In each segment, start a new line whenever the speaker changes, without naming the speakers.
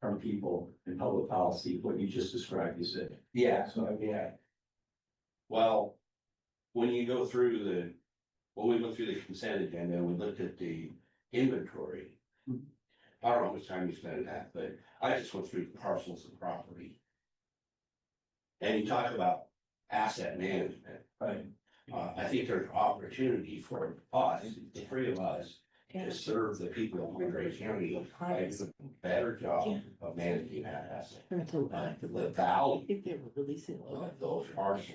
from people in public policy, what you just described, you said.
Yeah,
So,
yeah. Well, when you go through when we went through the consent agenda, and we looked at the inventory. I don't know how much time you spent on that, but I just went through the parcels of property. And you talk about asset management.
right,
I think there's opportunity for us, the three of us, to serve the people of Monterey County by doing a better job of managing that asset. The value
If they were releasing
of those parcels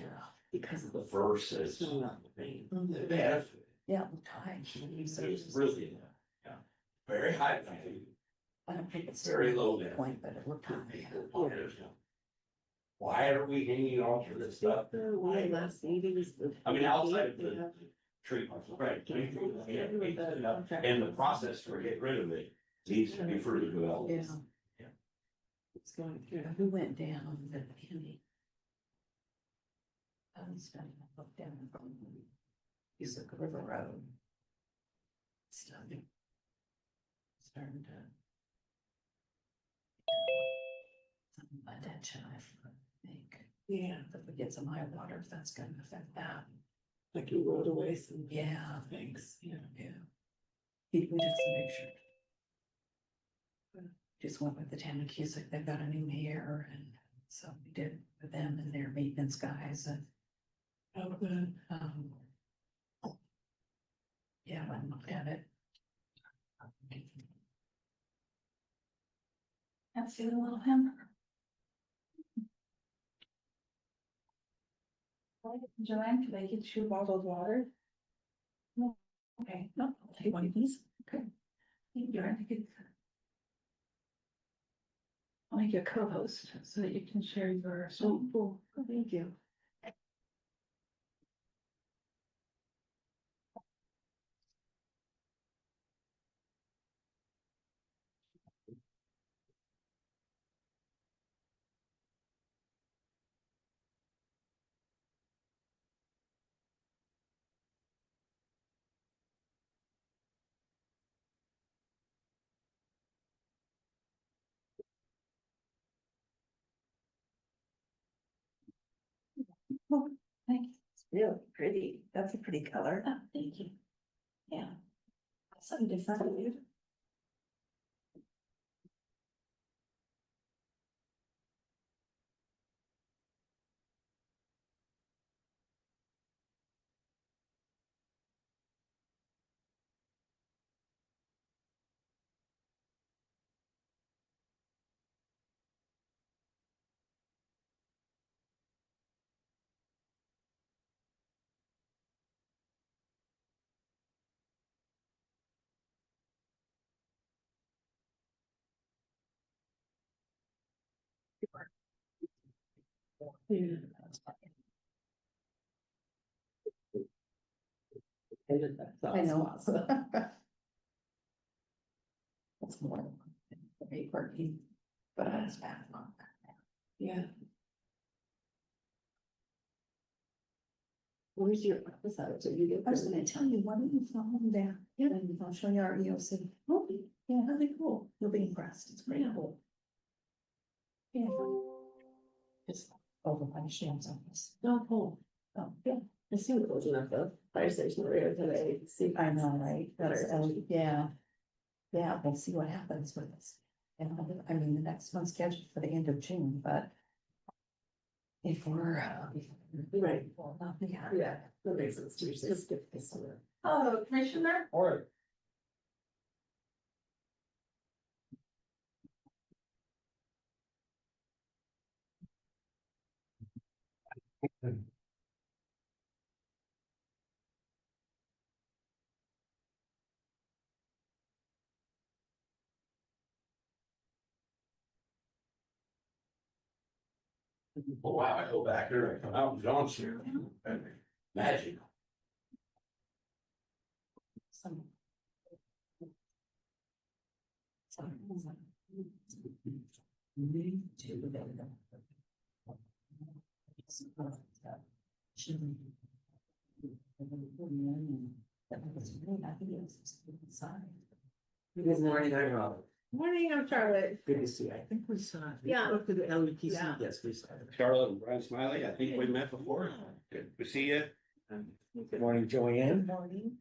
because of the
versus
snow and the rain.
the benefit
Yeah, time.
is really very high value.
I don't think it's
Very low benefit.
point, but it looked time.
Why are we hanging on to this stuff?
One of the last meetings.
I mean, outside of the tree parcel, right? And the process for getting rid of it needs to be further developed.
Yeah. It's going through, who went down the Andy? I was spending a look down from Music River Road. Starting to. Some attention, I think. Yeah. If we get some high water, if that's gonna affect that. Like you rode away some. Yeah, thanks. Yeah. We just make sure. Just went with the Tammy Cusick, they've got a new mayor, and so we did with them and their maintenance guys and. Oh, good. Yeah, I went and looked at it. That's the little hamburger.
Joanne, could I get you bottled water?
No, okay, no, I'll take one of these. Okay. Thank you. I'll make you a co-host so that you can share your. Oh, cool. Oh, thank you. Oh, thank you. It's really pretty. That's a pretty color. Oh, thank you. Yeah. Something different. I know. That's more than the paper, but it's bad. Yeah. Where's your episode? So you get. I was gonna tell you, why don't you follow them there? Yeah, and I'll show you our EOC. Oh, yeah, that'd be cool. You'll be impressed. It's pretty cool. Yeah. Just over by Sham's office. Oh, cool. Oh, yeah. I see what was enough of fire station area today. See, I know, right? That's, yeah. Yeah, we'll see what happens with this. And I mean, the next one's scheduled for the end of June, but. If we're, right. Well, not the, yeah, that makes sense to just get this.
Hello, Commissioner.
Or oh, wow, I go back there, I come out and John's here. Magic.
Some. Good morning, I'm Rob.
Morning, I'm Charlotte.
Good to see you. I think we saw.
Yeah.
Up to the LEPC,
Yeah.
yes, we saw. it.
Charlotte and Brian Smiley, I think we met before. Good to see you.
Good morning, Joanne.
Morning.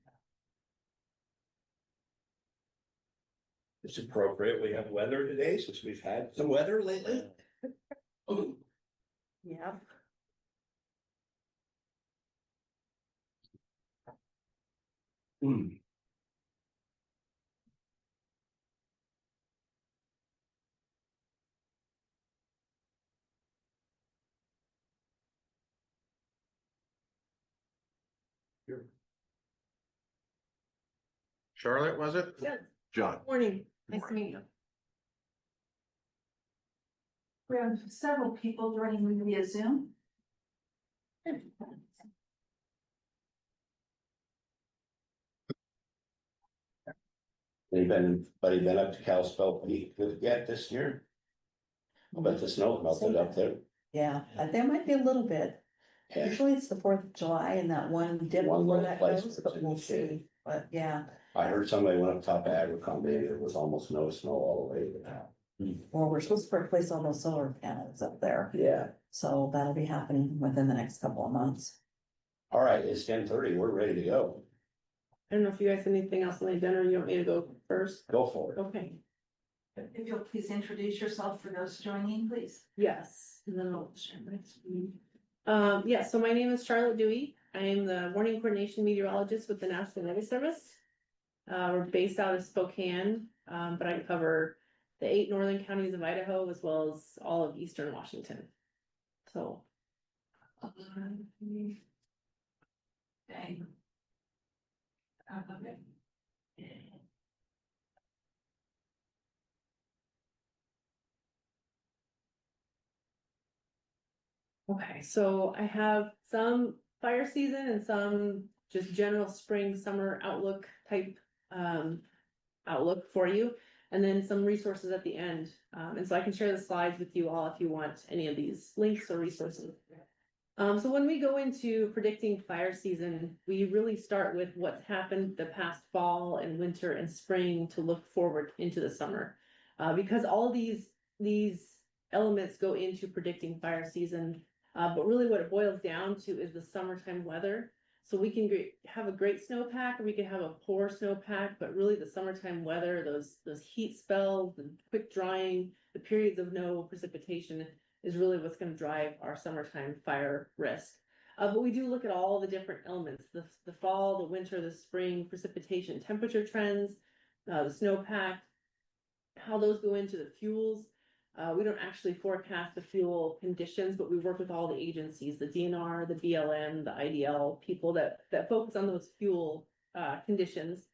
It's appropriate. We have weather today since we've had some weather lately.
Yeah.
Hmm. Charlotte, was it?
Yes.
John.
Morning, nice to meet you.
We have several people joining via Zoom.
Anybody been up to Kalispell Peak yet this year? I bet the snow melted up there.
Yeah, there might be a little bit.
Yeah.
Usually it's the 4th of July and that one dip
One
before
little
that
place
goes,
where
but
it's in
we'll
the shade.
see. But yeah,
I heard somebody went up top of Abercrombie and it was almost no snow all the way.
well, we're supposed to replace all those solar panels up there.
Yeah.
So that'll be happening within the next couple of months.
All right, it's 10:30. We're ready to go.
I don't know if you guys have anything else on the agenda, or you want me to go first?
Go for it.
Okay,
If you'll please introduce yourself for those joining, please.
yes, and then I'll share my screen. Yeah, so my name is Charlotte Dewey. I am the warning coordination meteorologist with the National Weather Service. We're based out of Spokane, but I cover the 8 northern counties of Idaho as well as all of eastern Washington. So.
Dang. Okay.
Okay, so I have some fire season and some just general spring, summer outlook type outlook for you, and then some resources at the end. And so I can share the slides with you all if you want any of these links or resources. So when we go into predicting fire season, we really start with what's happened the past fall and winter and spring to look forward into the summer. Because all these elements go into predicting fire season. But really what it boils down to is the summertime weather. So we can have a great snowpack or we can have a poor snowpack, but really the summertime weather, those heat spells, the quick drying, the periods of no precipitation is really what's going to drive our summertime fire risk. But we do look at all the different elements, the fall, the winter, the spring, precipitation, temperature trends, the snowpack, how those go into the fuels. We don't actually forecast the fuel conditions, but we work with all the agencies, the DNR, the BLM, the IDL, people that focus on those fuel conditions.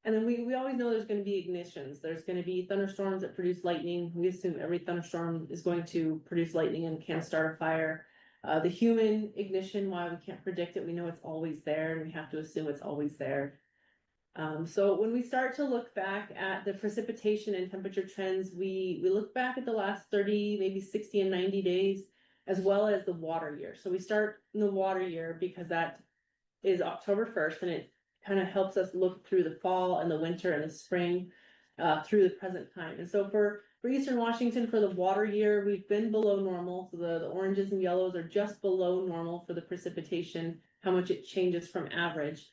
And then we always know there's going to be ignitions. There's going to be thunderstorms that produce lightning. We assume every thunderstorm is going to produce lightning and can start a fire. The human ignition, while we can't predict it, we know it's always there and we have to assume it's always there. So when we start to look back at the precipitation and temperature trends, we look back at the last 30, maybe 60 and 90 days, as well as the water year. So we start in the water year because that is October 1st, and it kind of helps us look through the fall and the winter and the spring through the present time. And so for Eastern Washington, for the water year, we've been below normal. So the oranges and yellows are just below normal for the precipitation, how much it changes from average.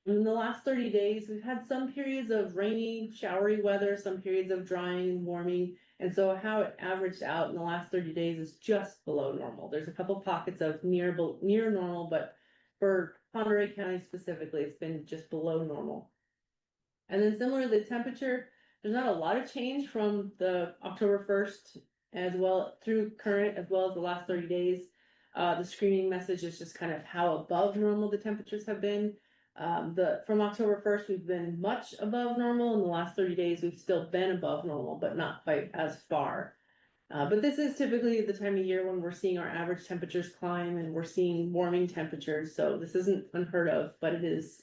In the last 30 days, we've had some periods of rainy, showery weather, some periods of drying and warming. And so how it averaged out in the last 30 days is just below normal. There's a couple pockets of near normal, but for Pomeroy County specifically, it's been just below normal. And then similarly, the temperature, there's not a lot of change from the October 1st as well through current as well as the last 30 days. The screening message is just kind of how above normal the temperatures have been. From October 1st, we've been much above normal. In the last 30 days, we've still been above normal, but not by as far. But this is typically the time of year when we're seeing our average temperatures climb and we're seeing warming temperatures. So this isn't unheard of, but it is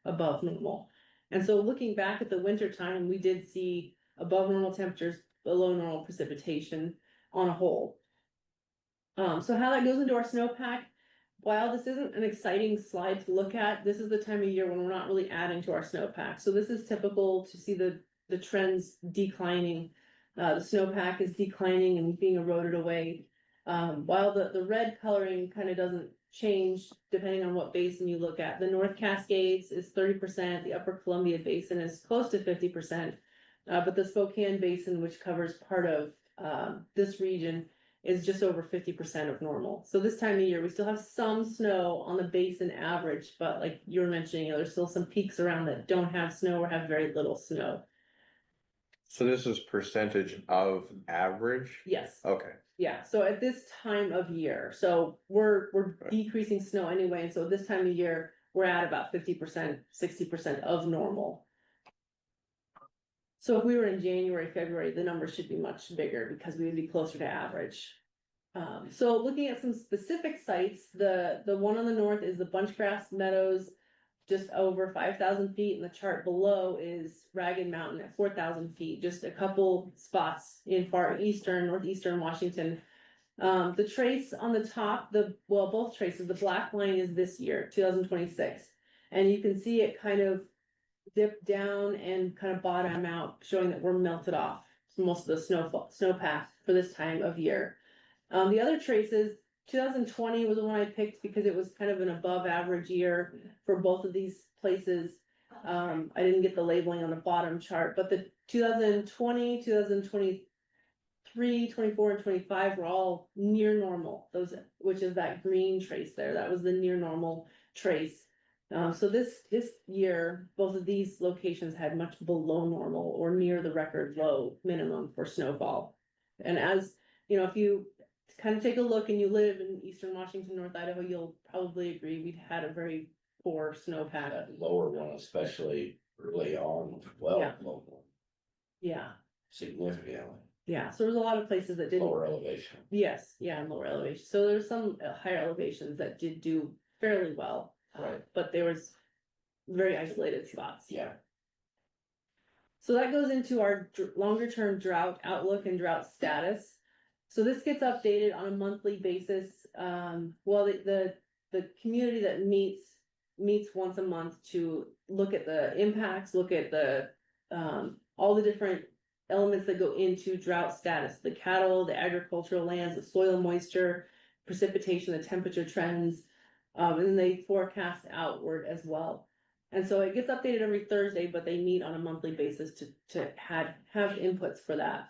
above normal. And so looking back at the winter time, we did see above normal temperatures, below normal precipitation on a whole. So how that goes into our snowpack, while this isn't an exciting slide to look at, this is the time of year when we're not really adding to our snowpack. So this is typical to see the the trends declining. The snowpack is declining and being eroded away. While the red coloring kind of doesn't change depending on what basin you look at. The North Cascades is 30%, the Upper Columbia Basin is close to 50%. But the Spokane Basin, which covers part of this region, is just over 50% of normal. So this time of year, we still have some snow on the basin average, but like you were mentioning, there's still some peaks around that don't have snow or have very little snow.
So this is percentage of average?
Yes.
Okay,
Yeah, so at this time of year, so we're
Right.
decreasing snow anyway, and so this time of year, we're at about 50%, 60% of normal. So if we were in January, February, the numbers should be much bigger because we would be closer to average. So looking at some specific sites, the one on the north is the Bunchgrass Meadows, just over 5,000 feet, and the chart below is Ragged Mountain at 4,000 feet, just a couple spots in far eastern, northeastern Washington. The trace on the top, both traces, the black line is this year, 2026. And you can see it kind of dip down and kind of bottom out, showing that we're melted off for most of the snowpack for this time of year. The other traces, 2020 was the one I picked because it was kind of an above average year for both of these places. I didn't get the labeling on the bottom chart, but the 2020, 2023, 24, and 25 were all near normal. Those, which is that green trace there, that was the near normal trace. So this year, both of these locations had much below normal or near the record low minimum for snowfall. And as you know, if you kind of take a look and you live in eastern Washington, North Idaho, you'll probably agree we'd had a very poor snowpack.
That lower one, especially early on, well,
Yeah.
local,
Yeah,
significantly,
yeah. So there's a lot of places that didn't.
lower elevation.
Yes, yeah, and lower elevation. So there's some higher elevations that did do fairly well.
Right.
But there was very isolated spots.
Yeah,
So that goes into our longer term drought outlook and drought status. So this gets updated on a monthly basis. Well, the community that meets once a month to look at the impacts, look at the all the different elements that go into drought status, the cattle, the agricultural lands, the soil moisture, precipitation, the temperature trends, and then they forecast outward as well. And so it gets updated every Thursday, but they meet on a monthly basis to have inputs for that.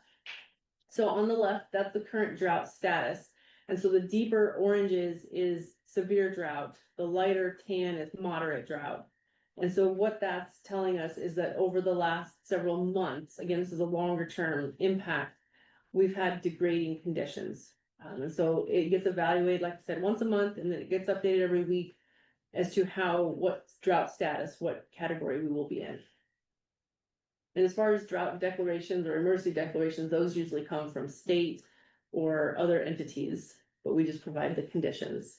So on the left, that's the current drought status. And so the deeper oranges is severe drought, the lighter tan is moderate drought. And so what that's telling us is that over the last several months, again, this is a longer term impact, we've had degrading conditions. And so it gets evaluated, like I said, once a month, and then it gets updated every week as to what drought status, what category we will be in. And as far as drought declarations or emergency declarations, those usually come from state or other entities, but we just provide the conditions.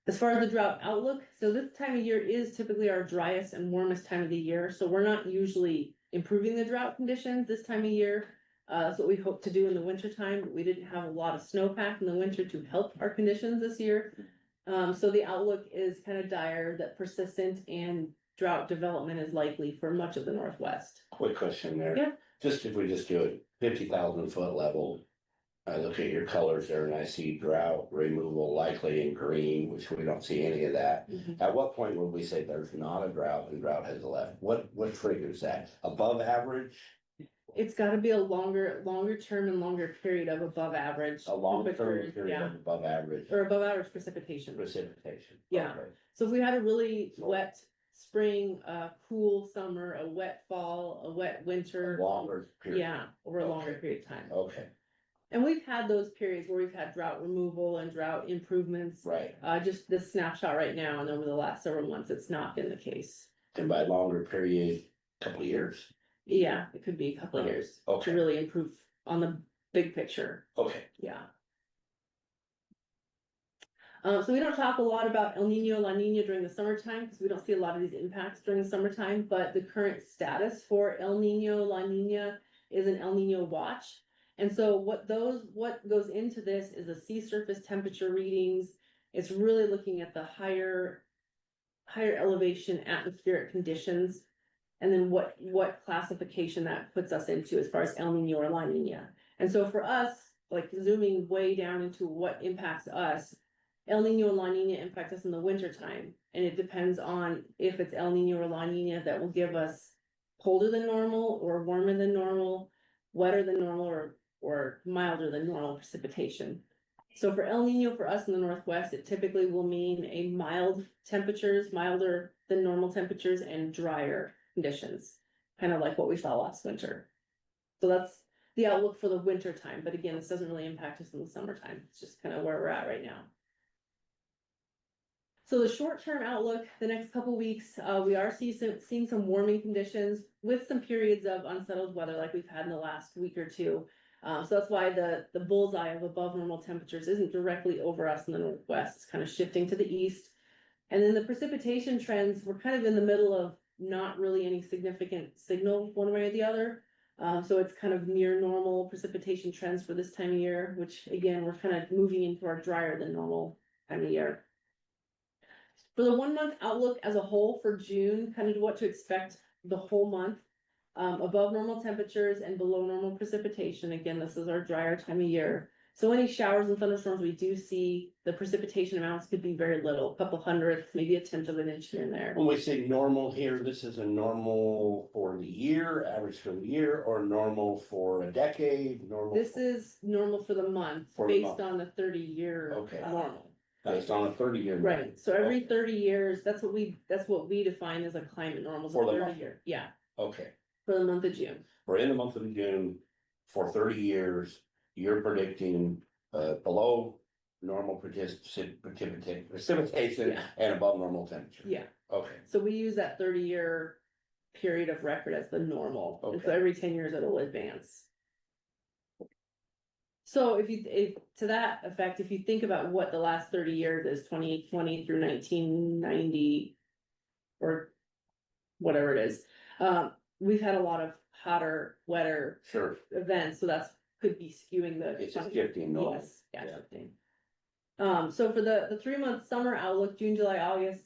As far as the drought outlook, so this time of year is typically our driest and warmest time of the year, so we're not usually improving the drought conditions this time of year. That's what we hope to do in the winter time. We didn't have a lot of snowpack in the winter to help our conditions this year. So the outlook is kind of dire, that persistent and drought development is likely for much of the Northwest.
quick question there.
Yeah.
Just if we just do it 50,000 foot level, I look at your colors there and I see drought removal likely in green, which we don't see any of that. At what point would we say there's not a drought and drought has left? What triggers that? Above average?
It's gotta be a longer term and longer period of above average.
A long term
temperatures,
period
yeah,
of above average
or above average precipitation.
precipitation?
Yeah.
Okay.
So if we had a really wet spring, a cool summer, a wet fall, a wet winter,
A longer period.
yeah, over a longer
Okay.
period of time.
Okay,
And we've had those periods where we've had drought removal and drought improvements.
right.
Just this snapshot right now and over the last several months, it's not been the case.
And by longer period, couple of years.
Yeah, it could be a couple of years
Okay.
to really improve on the big picture.
Okay.
Yeah. So we don't talk a lot about El Nino, La Nina during the summertime because we don't see a lot of these impacts during the summertime, but the current status for El Nino, La Nina is an El Nino watch. And so what goes into this is the sea surface temperature readings. It's really looking at the higher elevation atmospheric conditions. and then what classification that puts us into as far as El Nino or La Nina. And so for us, like zooming way down into what impacts us, El Nino and La Nina impact us in the winter time. And it depends on if it's El Nino or La Nina that will give us colder than normal or warmer than normal, wetter than normal or milder than normal precipitation. So for El Nino for us in the Northwest, it typically will mean a mild temperatures, milder than normal temperatures and drier conditions, kind of like what we saw last winter. So that's the outlook for the winter time. But again, this doesn't really impact us in the summertime. It's just kind of where we're at right now. So the short-term outlook, the next couple weeks, we are seeing some warming conditions with some periods of unsettled weather like we've had in the last week or two. So that's why the bullseye of above normal temperatures isn't directly over us in the Northwest. It's kind of shifting to the east. And then the precipitation trends, we're kind of in the middle of not really any significant signal one way or the other. So it's kind of near normal precipitation trends for this time of year, which again, we're kind of moving into our drier than normal time of year. For the 1 month outlook as a whole for June, kind of what to expect the whole month. Above normal temperatures and below normal precipitation. Again, this is our drier time of year. So any showers and thunderstorms we do see, the precipitation amounts could be very little, a couple hundredths, maybe 1/10 of an inch here and there.
When we say normal here, this is a normal for the year, average for the year, or normal for a decade, normal?
This is normal for the month,
For the
based
month.
on the 30-year
Okay.
normal.
Based on a 30-year.
Right, so every
Okay.
30 years, that's what we define as a climate normal, is a
For the
30
month.
year, yeah,
Okay,
for the month of June.
we're in the month of June, for 30 years, you're predicting, below normal precipitation
Yeah.
and above normal temperature.
Yeah,
Okay,
so we use that 30-year period of record as the normal, and so
Okay.
every 10 years it'll advance. So if to that effect, if you think about what the last 30 years is, 2020 through 1990, or whatever it is, we've had a lot of hotter, wetter
sure,
events, so that's could be skewing the.
it's just shifting normal.
Yes, yeah,
Yeah.
shifting. So for the 3 month summer outlook, June, July, August,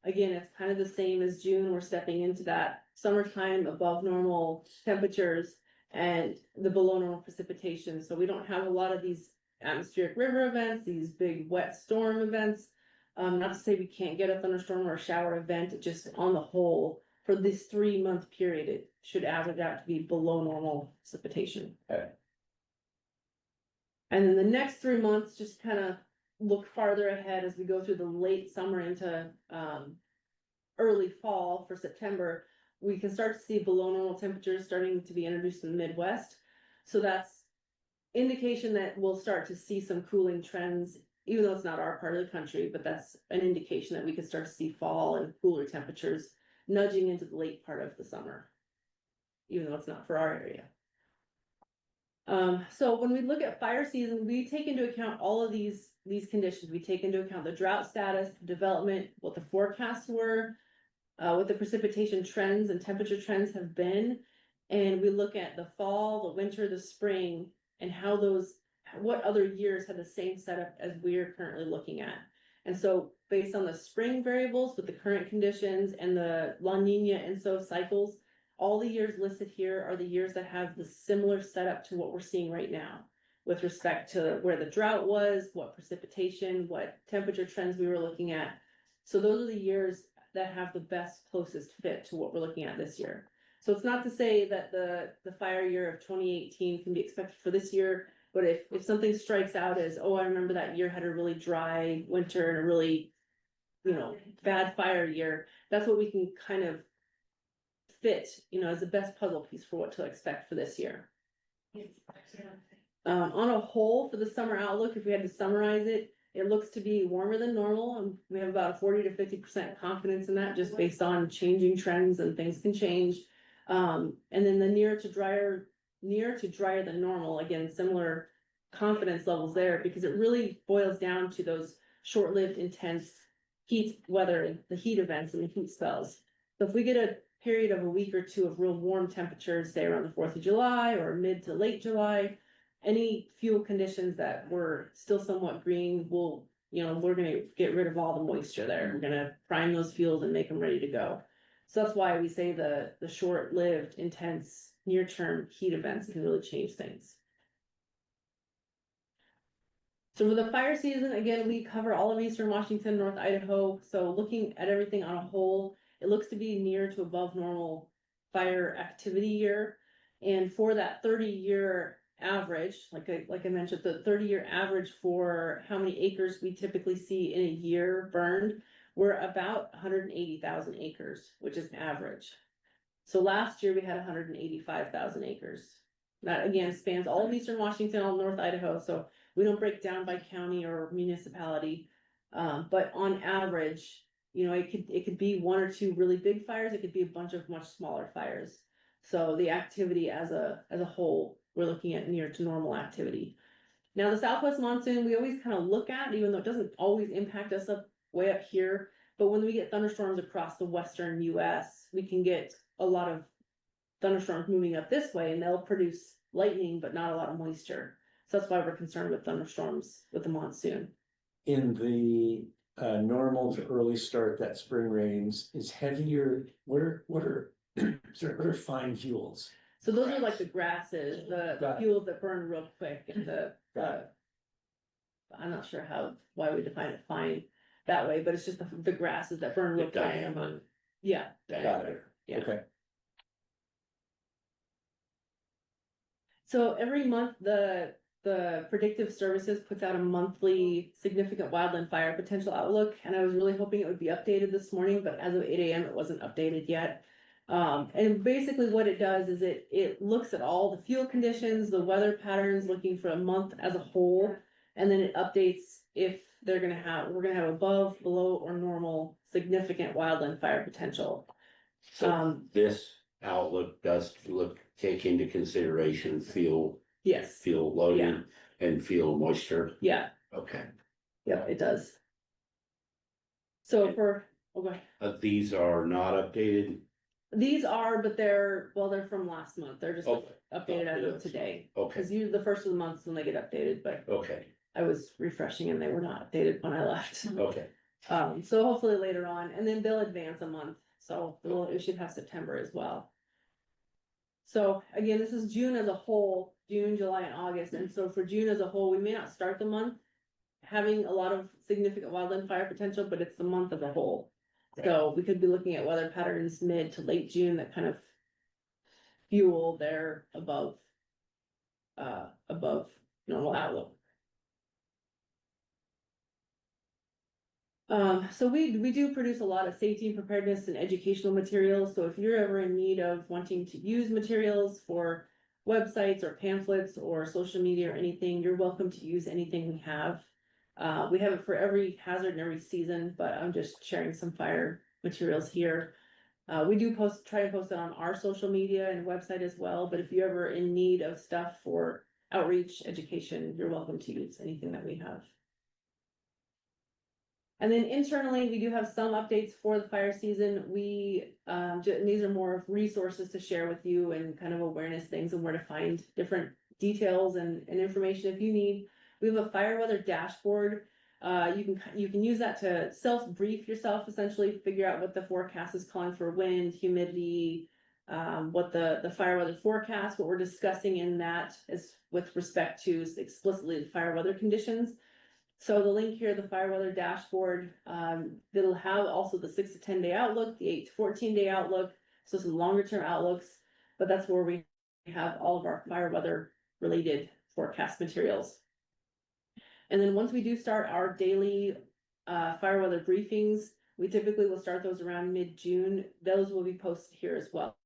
again, it's kind of the same as June. We're stepping into that summertime above normal temperatures and the below normal precipitation. So we don't have a lot of these atmospheric river events, these big wet storm events. Not to say we can't get a thunderstorm or a shower event, it just on the whole, for this 3 month period, it should average out to be below normal precipitation.
Okay.
And then the next 3 months, just kind of look farther ahead as we go through the late summer into early fall for September. We can start to see below normal temperatures starting to be introduced in the Midwest. So that's indication that we'll start to see some cooling trends, even though it's not our part of the country, but that's an indication that we could start to see fall and cooler temperatures nudging into the late part of the summer, even though it's not for our area. So when we look at fire season, we take into account all of these conditions. We take into account the drought status, development, what the forecasts were, what the precipitation trends and temperature trends have been. And we look at the fall, the winter, the spring, and how what other years had the same setup as we're currently looking at. And so based on the spring variables with the current conditions and the La Nina and so cycles, all the years listed here are the years that have the similar setup to what we're seeing right now with respect to where the drought was, what precipitation, what temperature trends we were looking at. So those are the years that have the best closest fit to what we're looking at this year. So it's not to say that the fire year of 2018 can be expected for this year, but if something strikes out as, oh, I remember that year had a really dry winter and a really, bad fire year, that's what we can kind of fit, as the best puzzle piece for what to expect for this year. On a whole, for the summer outlook, if we had to summarize it, it looks to be warmer than normal, and we have about a 40 to 50% confidence in that, just based on changing trends and things can change. And then the near to drier than normal, again, similar confidence levels there, because it really boils down to those short-lived, intense heat weather, the heat events and the heat spells. So if we get a period of a week or two of real warm temperatures, say around the 4th of July or mid to late July, any fuel conditions that were still somewhat green, we're gonna get rid of all the moisture there. We're gonna prime those fuels and make them ready to go. So that's why we say the short-lived, intense, near-term heat events can really change things. So for the fire season, again, we cover all of eastern Washington, North Idaho. So looking at everything on a whole, it looks to be near to above normal fire activity year. And for that 30-year average, like I mentioned, the 30-year average for how many acres we typically see in a year burned, we're about 180,000 acres, which is an average. So last year we had 185,000 acres. That again spans all of eastern Washington, all of North Idaho. So we don't break down by county or municipality. But on average, you know, it could be one or two really big fires. It could be a bunch of much smaller fires. So the activity as a whole, we're looking at near to normal activity. Now the southwest monsoon, we always kind of look at, even though it doesn't always impact us way up here. But when we get thunderstorms across the western US, we can get a lot of thunderstorms moving up this way, and they'll produce lightning, but not a lot of moisture. So that's why we're concerned with thunderstorms with the monsoon.
In the normal to early start, that spring rains is heavier. What are sorry, what are fine fuels?
So those are like the grasses, the
Got it.
fuels that burn real quick, and I'm not sure why we define it fine that way, but it's just the grasses that burn real
The
quick.
diameter.
Yeah,
Got it.
yeah.
Okay.
So every month, the predictive services puts out a monthly significant wildland fire potential outlook, and I was really hoping it would be updated this morning, but as of 8 a.m. it wasn't updated yet. And basically what it does is it looks at all the fuel conditions, the weather patterns, looking for a month as a whole, and then it updates if we're gonna have above, below, or normal significant wildland fire potential.
So this outlook does take into consideration fuel
Yes,
loading and fuel moisture.
yeah,
Okay.
yep, it does. So okay.
These are not updated.
These are, but they're from last month. They're just
Okay.
updated as
Updated.
of today.
Okay.
Cause the first of the month is when they get updated, but
Okay.
I was refreshing and they were not updated when I left.
Okay.
So hopefully later on, and then they'll advance a month. So we should have September as well. So again, this is June as a whole, June, July, and August. And so for June as a whole, we may not start the month having a lot of significant wildland fire potential, but it's the month as a whole. So we could be looking at weather patterns mid to late June that kind of fuel their above normal outlook. So we do produce a lot of safety and preparedness and educational materials. So if you're ever in need of wanting to use materials for websites or pamphlets or social media or anything, you're welcome to use anything we have. We have it for every hazard and every season, but I'm just sharing some fire materials here. We do try to post it on our social media and website as well, but if you're ever in need of stuff for outreach, education, you're welcome to use anything that we have. And then internally, we do have some updates for the fire season. These are more of resources to share with you and kind of awareness things and where to find different details and information if you need. We have a fire weather dashboard. You can use that to self-brief yourself, essentially figure out what the forecast is calling for wind, humidity, what the fire weather forecast, what we're discussing in that is with respect to explicitly the fire weather conditions. So the link here, the fire weather dashboard, it'll have also the 6 to 10 day outlook, the 8 to 14 day outlook, so some longer term outlooks, but that's where we have all of our fire weather related forecast materials. And then once we do start our daily fire weather briefings, we typically will start those around mid-June. Those will be posted here as well.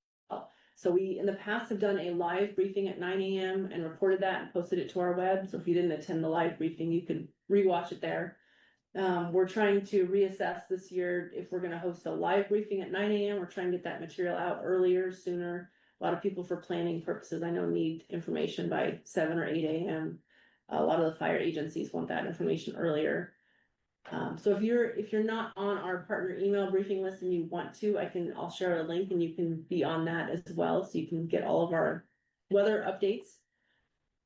So we in the past have done a live briefing at 9 a.m. and recorded that and posted it to our web. So if you didn't attend the live briefing, you can rewatch it there. We're trying to reassess this year if we're going to host a live briefing at 9 a.m. We're trying to get that material out earlier, sooner. A lot of people for planning purposes, I know, need information by 7 or 8 a.m. A lot of the fire agencies want that information earlier. So if you're not on our partner email briefing list and you want to, I'll share a link and you can be on that as well, so you can get all of our weather updates.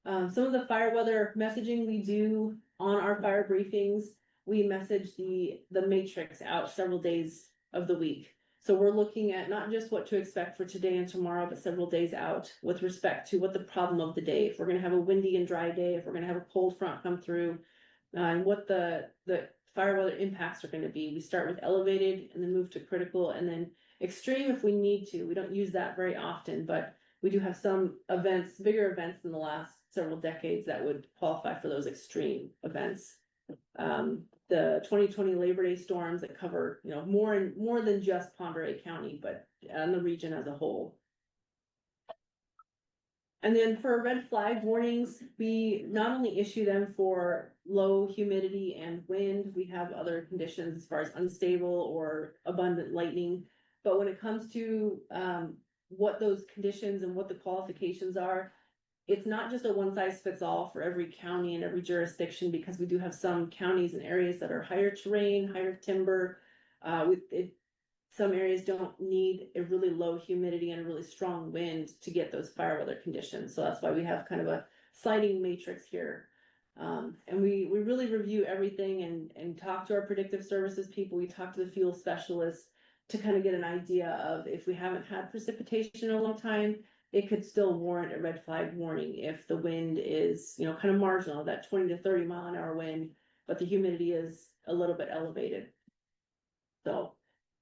Some of the fire weather messaging we do on our fire briefings, we message the matrix out several days of the week. So we're looking at not just what to expect for today and tomorrow, but several days out with respect to what the problem of the day, if we're gonna have a windy and dry day, if we're gonna have a cold front come through, and what the fire weather impacts are gonna be. We start with elevated and then move to critical and then extreme if we need to. We don't use that very often, but we do have some events, bigger events in the last several decades that would qualify for those extreme events. The 2020 Labor Day storms that cover, more than just Ponderay County, but the region as a whole. And then for red flag warnings, we not only issue them for low humidity and wind, we have other conditions as far as unstable or abundant lightning. But when it comes to what those conditions and what the qualifications are, it's not just a one size fits all for every county and every jurisdiction, because we do have some counties and areas that are higher terrain, higher timber. Some areas don't need a really low humidity and a really strong wind to get those fire weather conditions. So that's why we have kind of a sliding matrix here. And we really review everything and talk to our predictive services people. We talk to the fuel specialists to kind of get an idea of if we haven't had precipitation in a long time, it could still warrant a red flag warning if the wind is, kind of marginal, that 20 to 30 mile an hour wind, but the humidity is a little bit elevated. So.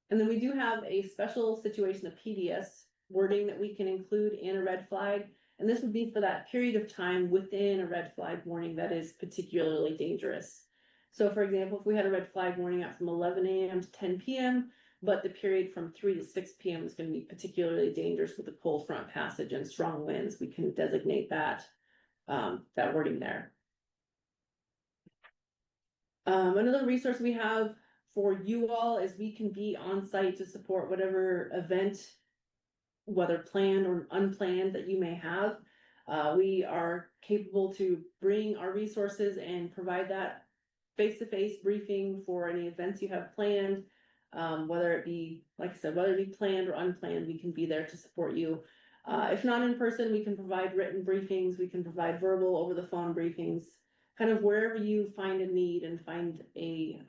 And then we do have a special situation, a PDS wording that we can include in a red flag. And this would be for that period of time within a red flag warning that is particularly dangerous. So for example, if we had a red flag warning out from 11 a.m. to 10 p.m., but the period from 3 to 6 p.m. is going to be particularly dangerous with the cold front passage and strong winds, we can designate that, that wording there. Another resource we have for you all is we can be on site to support whatever event, whether planned or unplanned, that you may have. We are capable to bring our resources and provide that face-to-face briefing for any events you have planned. Whether it be, like I said, whether it be planned or unplanned, we can be there to support you. If not in person, we can provide written briefings, we can provide verbal over the phone briefings, kind of wherever you find a need and find a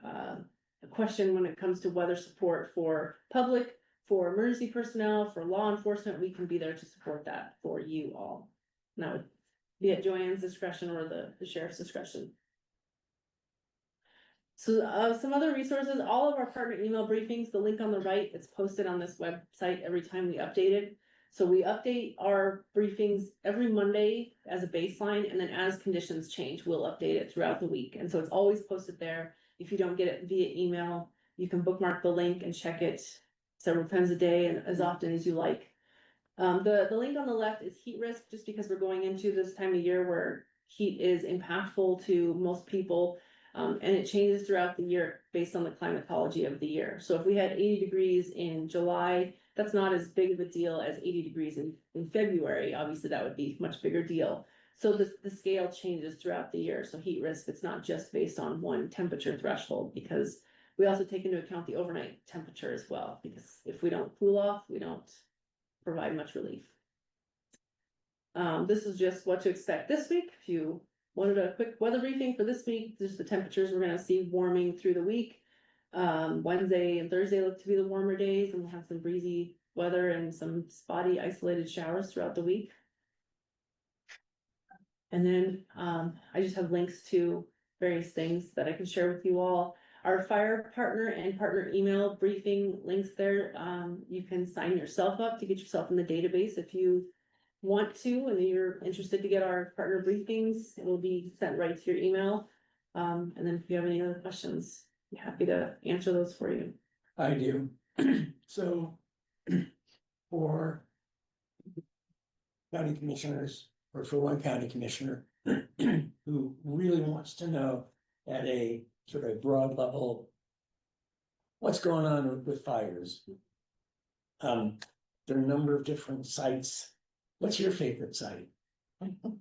question when it comes to weather support for public, for emergency personnel, for law enforcement, we can be there to support that for you all. And that would be at Joanne's discretion or the sheriff's discretion. So some other resources, all of our partner email briefings, the link on the right, it's posted on this website every time we update it. So we update our briefings every Monday as a baseline, and then as conditions change, we'll update it throughout the week. And so it's always posted there. If you don't get it via email, you can bookmark the link and check it several times a day and as often as you like. The link on the left is heat risk, just because we're going into this time of year where heat is impactful to most people. And it changes throughout the year based on the climatology of the year. So if we had 80 degrees in July, that's not as big of a deal as 80 degrees in February. Obviously, that would be a much bigger deal. So the scale changes throughout the year. So heat risk, it's not just based on one temperature threshold, because we also take into account the overnight temperature as well, because if we don't cool off, we don't provide much relief. This is just what to expect this week. If you wanted a quick weather briefing for this week, just the temperatures we're going to see warming through the week. Wednesday and Thursday look to be the warmer days, and we'll have some breezy weather and some spotty isolated showers throughout the week. And then I just have links to various things that I can share with you all. Our fire partner and partner email briefing links there. You can sign yourself up to get yourself in the database if you want to, and you're interested to get our partner briefings. It will be sent right to your email. And then if you have any other questions, I'm happy to answer those for you.
I do. So for county commissioners, or for one county commissioner who really wants to know at a sort of broad level what's going on with fires. There are a number of different sites. What's your favorite site?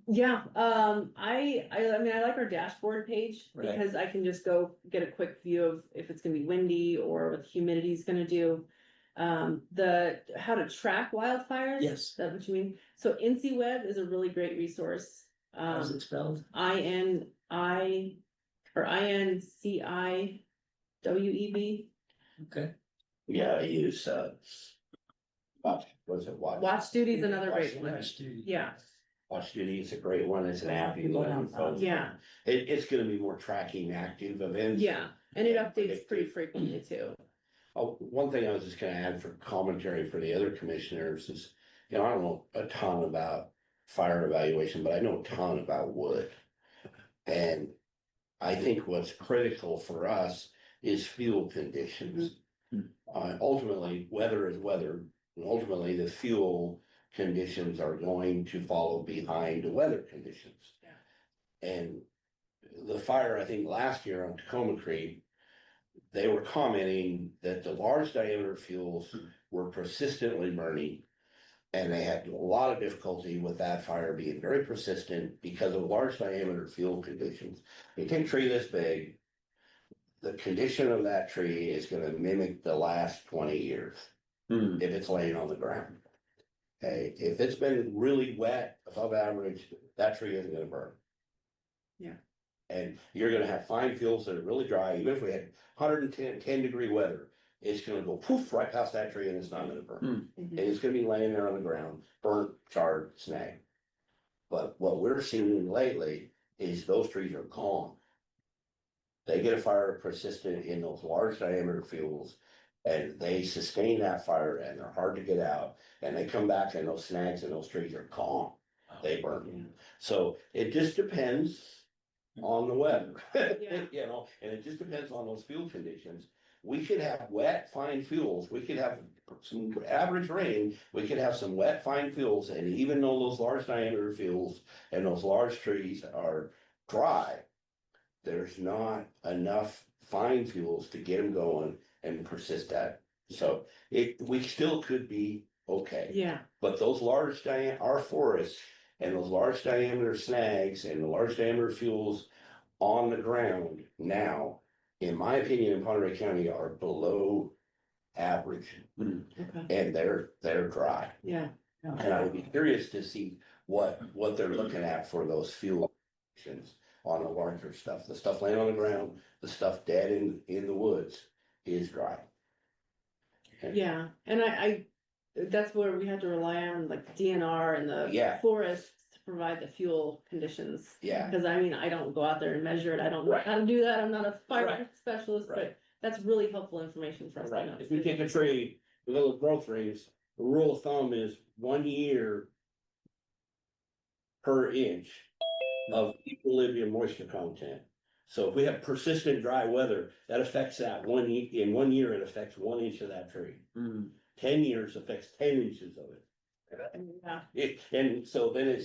Yeah, I mean, I like our dashboard page,
Right.
because I can just go get a quick view of if it's gonna be windy or what the humidity is gonna do. The how to track wildfires.
Yes.
Is that what you mean? So INCIWeb is a really great resource.
How's it spelled?
INCIWEB.
Okay.
Yeah, I use, what's it,
Watch Duty is another great one.
Nice duty.
Yeah,
Watch Duty is a great one. It's an app you can put on your phone.
yeah,
It's gonna be more tracking active events.
yeah, and it
Yeah,
updates
predictive.
pretty frequently too.
Oh, one thing I was just gonna add for commentary for the other commissioners is, I don't know a ton about fire evaluation, but I know a ton about wood. And I think what's critical for us is fuel conditions. Ultimately, weather is weather, and ultimately the fuel conditions are going to follow behind the weather conditions.
Yeah.
And the fire, I think last year on Tacoma Creek, they were commenting that the large diameter fuels were persistently burning. And they had a lot of difficulty with that fire being very persistent because of large diameter fuel conditions. You take a tree this big, the condition of that tree is gonna mimic the last 20 years. If it's laying on the ground. Okay, if it's been really wet, above average, that tree isn't gonna burn.
Yeah.
And you're gonna have fine fuels that are really dry, even if we had 110 degree weather, it's gonna go poof right past that tree and it's not gonna burn. And it's gonna be laying there on the ground, burnt, charred, snag. But what we're seeing lately is those trees are gone. They get a fire persistent in those large diameter fuels. And they sustain that fire and they're hard to get out, and they come back and those snags and those trees are gone. They burn. So it just depends on the weather.
Yeah.
And it just depends on those fuel conditions. We could have wet, fine fuels, we could have some average rain, we could have some wet, fine fuels, and even though those large diameter fuels and those large trees are dry, there's not enough fine fuels to get them going and persist that. So we still could be okay.
Yeah,
But those our forests and those large diameter snags and the large diameter fuels on the ground now, in my opinion, in Monterey County are below average.
okay,
And they're dry.
yeah,
And I would be curious to see what they're looking at for those fuel options on the larger stuff. The stuff laying on the ground, the stuff dead in the woods is dry. And-
yeah, and I, that's where we have to rely on like DNR and the
Yeah.
forests to provide the fuel conditions.
Yeah.
Cause I mean, I don't go out there and measure it, I don't know how to do that, I'm not a fire
Right.
specialist,
Right.
but that's really helpful information for us to
Right,
know.
if we take a tree with little growth rates, the rule of thumb is 1 year per inch of equilibrium moisture content. So if we have persistent dry weather, that affects that in 1 year, it affects 1 inch of that tree. 10 years affects 10 inches of it.
Yeah,
And so then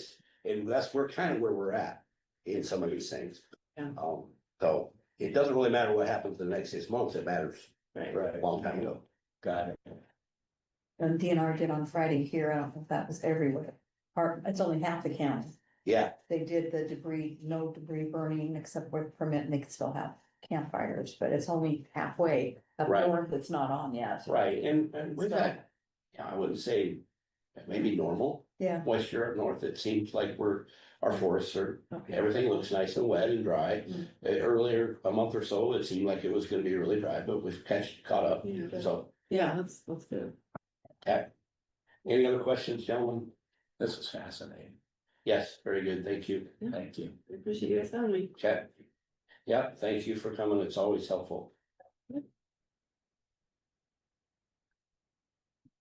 and that's kind of where we're at in some of these things.
Yeah.
So it doesn't really matter what happens the next 6 months, it matters
right,
a long time ago.
Got it.
And DNR did on Friday here, I don't know if that was everywhere. It's only half the county.
Yeah,
They did the debris, no debris burning except with permit, and they can still have campfires, but it's only halfway. Up
Right.
north, it's not on yet.
right, and we've had, I wouldn't say maybe normal
Yeah.
moisture up north. It seems like our forests are, everything looks nice and wet and dry. Earlier, a month or so, it seemed like it was gonna be really dry, but we've caught up,
Yeah.
so.
yeah, that's good.
Okay. Any other questions, gentlemen?
This is fascinating.
Yes, very good, thank you.
Thank you.
I appreciate you guys having me.
Okay. Yeah, thank you for coming, it's always helpful.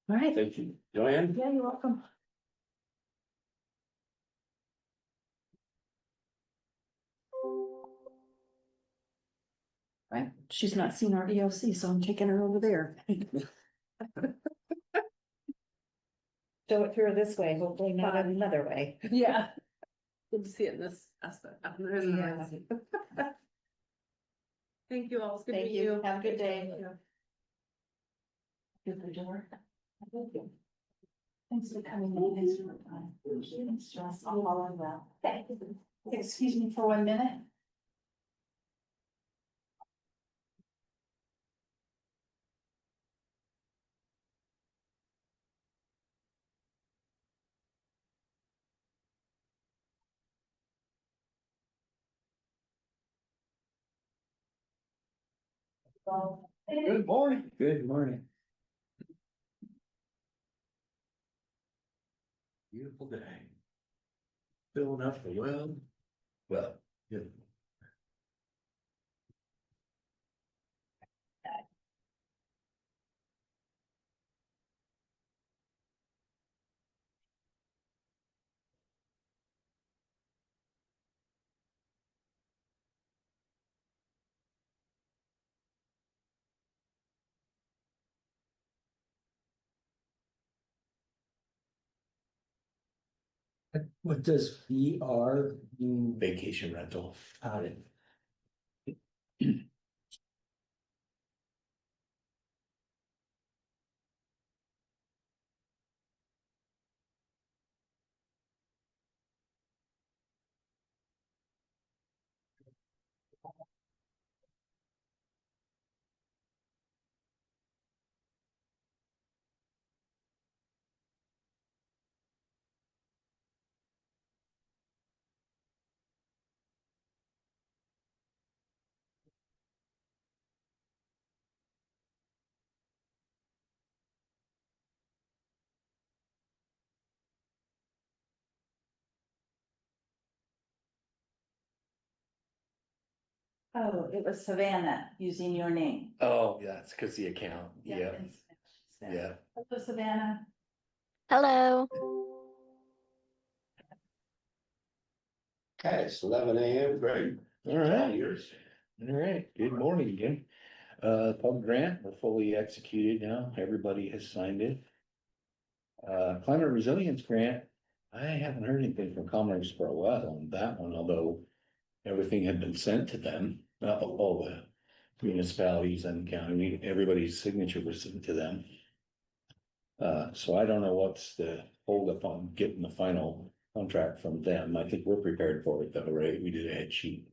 All right.
Thank you. Joanne?
Yeah, you're welcome. Right, she's not seen our EOC, so I'm taking her over there. Show it to her this way, hopefully not another way.
Yeah. Good to see it in this aspect. There isn't
Yeah.
a- Thank you all, it's good to
Thank
meet
you.
you.
Have a good day.
Yeah.
Good for door. Thank you. Thanks for coming in. Thanks for your time. Thanks, Jess. I'll follow that. Excuse me for 1 minute.
Good morning. Good morning.
beautiful day. Filling up the well. Well, good.
What does VR mean?
Vacation rental.
Got it.
Oh, it was Savannah using your name.
Oh, yeah, it's because the account, yeah, yeah.
Hello, Savannah.
Hello.
Okay, it's 11 a.m., great.
All right.
Yours.
All right, good morning again. Pub grant, we're fully executed now, everybody has signed it. Climate resilience grant, I haven't heard anything from Commerce for a while on that one, although everything had been sent to them, all the municipalities and county, everybody's signature was sent to them. So I don't know what's the holdup on getting the final contract from them. I think we're prepared for it though, right? We did a head sheet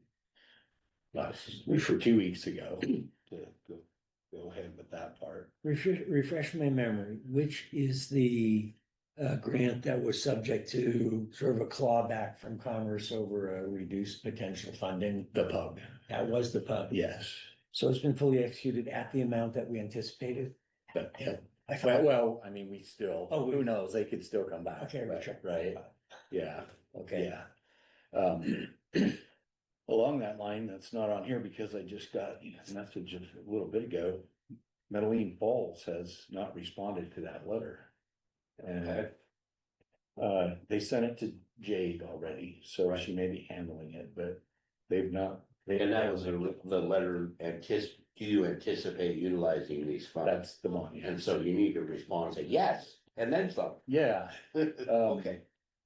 for 2 weeks ago to go ahead with that part.
Refresh my memory, which is the grant that was subject to sort of a clawback from Commerce over a reduced potential funding?
The pub,
That was the pub.
yes,
So it's been fully executed at the amount that we anticipated?
but yeah.
I thought,
Well, I mean, we still,
Oh,
who knows, they could still come back.
okay,
but-
sure.
Right, yeah,
Okay.
yeah. Along that line, that's not on here because I just got a message a little bit ago. Medellin Falls has not responded to that letter. And they sent it to Jade already, so
Right.
she may be handling it, but they've not.
And that was the letter, do you anticipate utilizing these funds?
That's the one,
And so you need to respond and say, yes, and then some.
yeah.
Okay,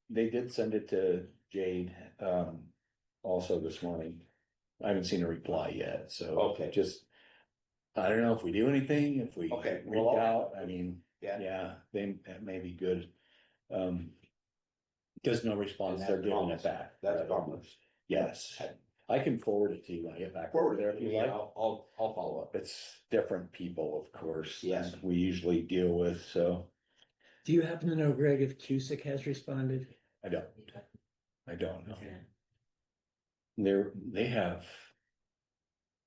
They did send it to Jade, also this morning. I haven't seen a reply yet, so.
Okay.
Just, I don't know if we do anything, if we
Okay,
reach
well,
out, I mean,
yeah.
yeah, that may be good. There's no response,
And
they're
that's
giving
promise.
it back.
That's promise.
Yes, I can forward it to you when I get back over there if you
Yeah,
like.
I'll follow up.
It's different people, of course.
Yes.
than we usually deal with, so
Do you happen to know, Greg, if CUSIC has responded?
I don't know.
Okay.
They have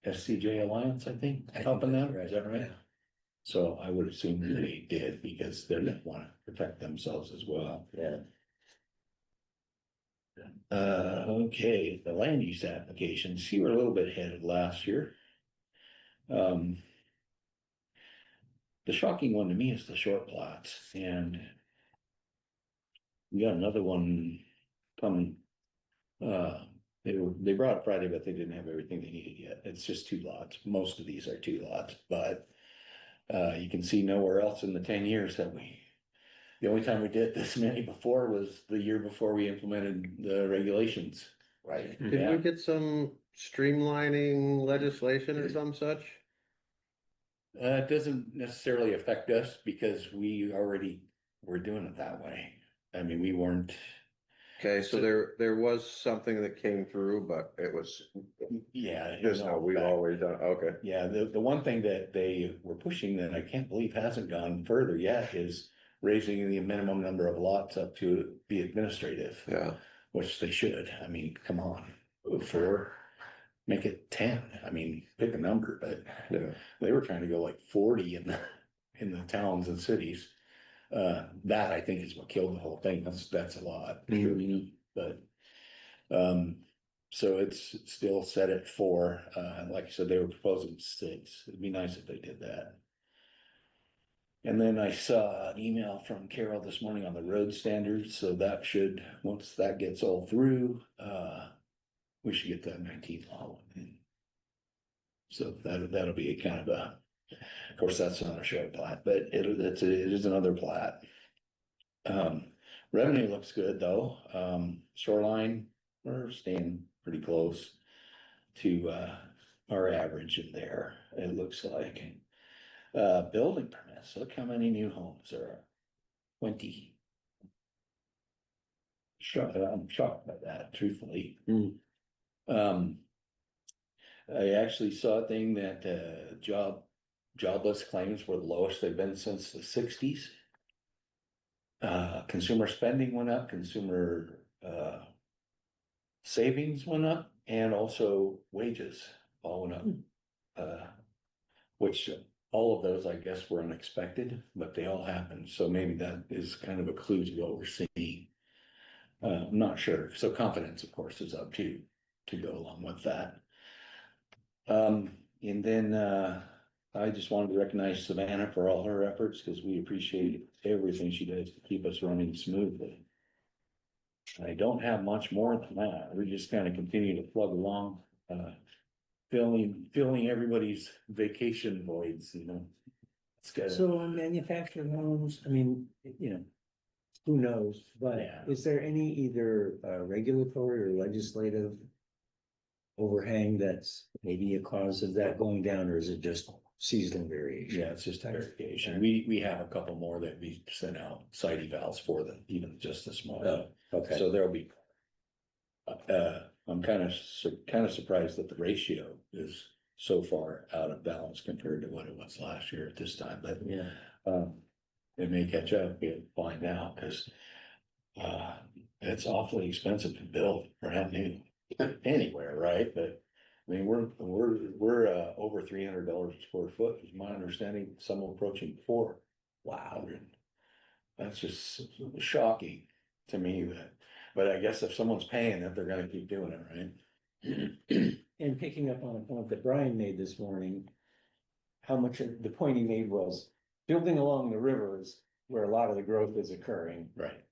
SCJ Alliance, I think,
I think
helping
that's
them,
right,
is that right?
yeah.
So I would assume they did because they're gonna wanna protect themselves as well.
Yeah.
Okay, the land use applications, you were a little bit ahead of last year. The shocking one to me is the short plots, and we got another one coming. They brought it Friday, but they didn't have everything they needed yet. It's just 2 lots. Most of these are 2 lots, but you can see nowhere else in the 10 years that the only time we did this many before was the year before we implemented the regulations.
Right.
Did
Yeah.
we get some streamlining legislation or some such?
It doesn't necessarily affect us because we already were doing it that way. I mean, we weren't.
Okay, so there was something that came through, but it was
Yeah.
just how we've always done, okay.
Yeah, the one thing that they were pushing that I can't believe hasn't gone further yet is raising the minimum number of lots up to be administrative.
Yeah.
Which they should. I mean, come on, 4, make it 10. I mean, pick a number, but
Yeah.
they were trying to go like 40 in the towns and cities. That I think is what killed the whole thing. That's a lot,
Mhm.
you know, but. So it's still set at 4, like I said, they were proposing 6, it'd be nice if they did that. And then I saw an email from Carol this morning on the road standards, so that should, once that gets all through, we should get that 19th law in. So that'll be a kind of a, of course, that's not a short plat, but it is another plat. Revenue looks good though, shoreline, we're staying pretty close to our average in there, it looks like. Building permits, look how many new homes there are. 20. I'm shocked by that, truthfully.
Mm.
I actually saw a thing that jobless claims were the lowest they've been since the 60s. Consumer spending went up, consumer savings went up, and also wages all went up. Which all of those, I guess, were unexpected, but they all happened. So maybe that is kind of a clue to what we're seeing. I'm not sure. So confidence, of course, is up to go along with that. And then I just wanted to recognize Savannah for all her efforts because we appreciate everything she does to keep us running smoothly. I don't have much more than that. We just kind of continue to plug along, filling everybody's vacation voids, you know. It's good.
So on manufactured homes, I mean, you know, who knows, but
Yeah.
is there any either regulatory or legislative overhang that's maybe a cause of that going down, or is it just seasonal variation?
Yeah, it's just verification. We have a couple more that we sent out site evals for them, even just this morning.
Okay.
So there'll be. I'm kind of surprised that the ratio is so far out of balance compared to what it was last year at this time, but
Yeah.
it may catch up, we'll find out, because it's awfully expensive to build brand new anywhere, right? But I mean, we're over $300 a square foot, is my understanding, some approaching 400. Wow. That's just shocking to me that, but I guess if someone's paying it, they're gonna keep doing it, right?
And picking up on a point that Brian made this morning, how much of the point he made was building along the rivers where a lot of the growth is occurring.
Right.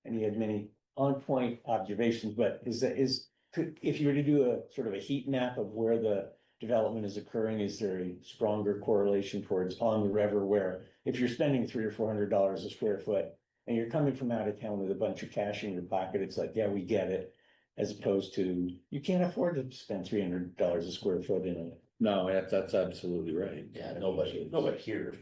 And he had many on-point observations, but if you were to do a sort of a heat map of where the development is occurring, is there a stronger correlation towards on the river where if you're spending $300 or $400 a square foot and you're coming from out of town with a bunch of cash in your pocket, it's like, yeah, we get it. As opposed to, you can't afford to spend $300 a square foot in it.
No, that's absolutely right.
Yeah, nobody here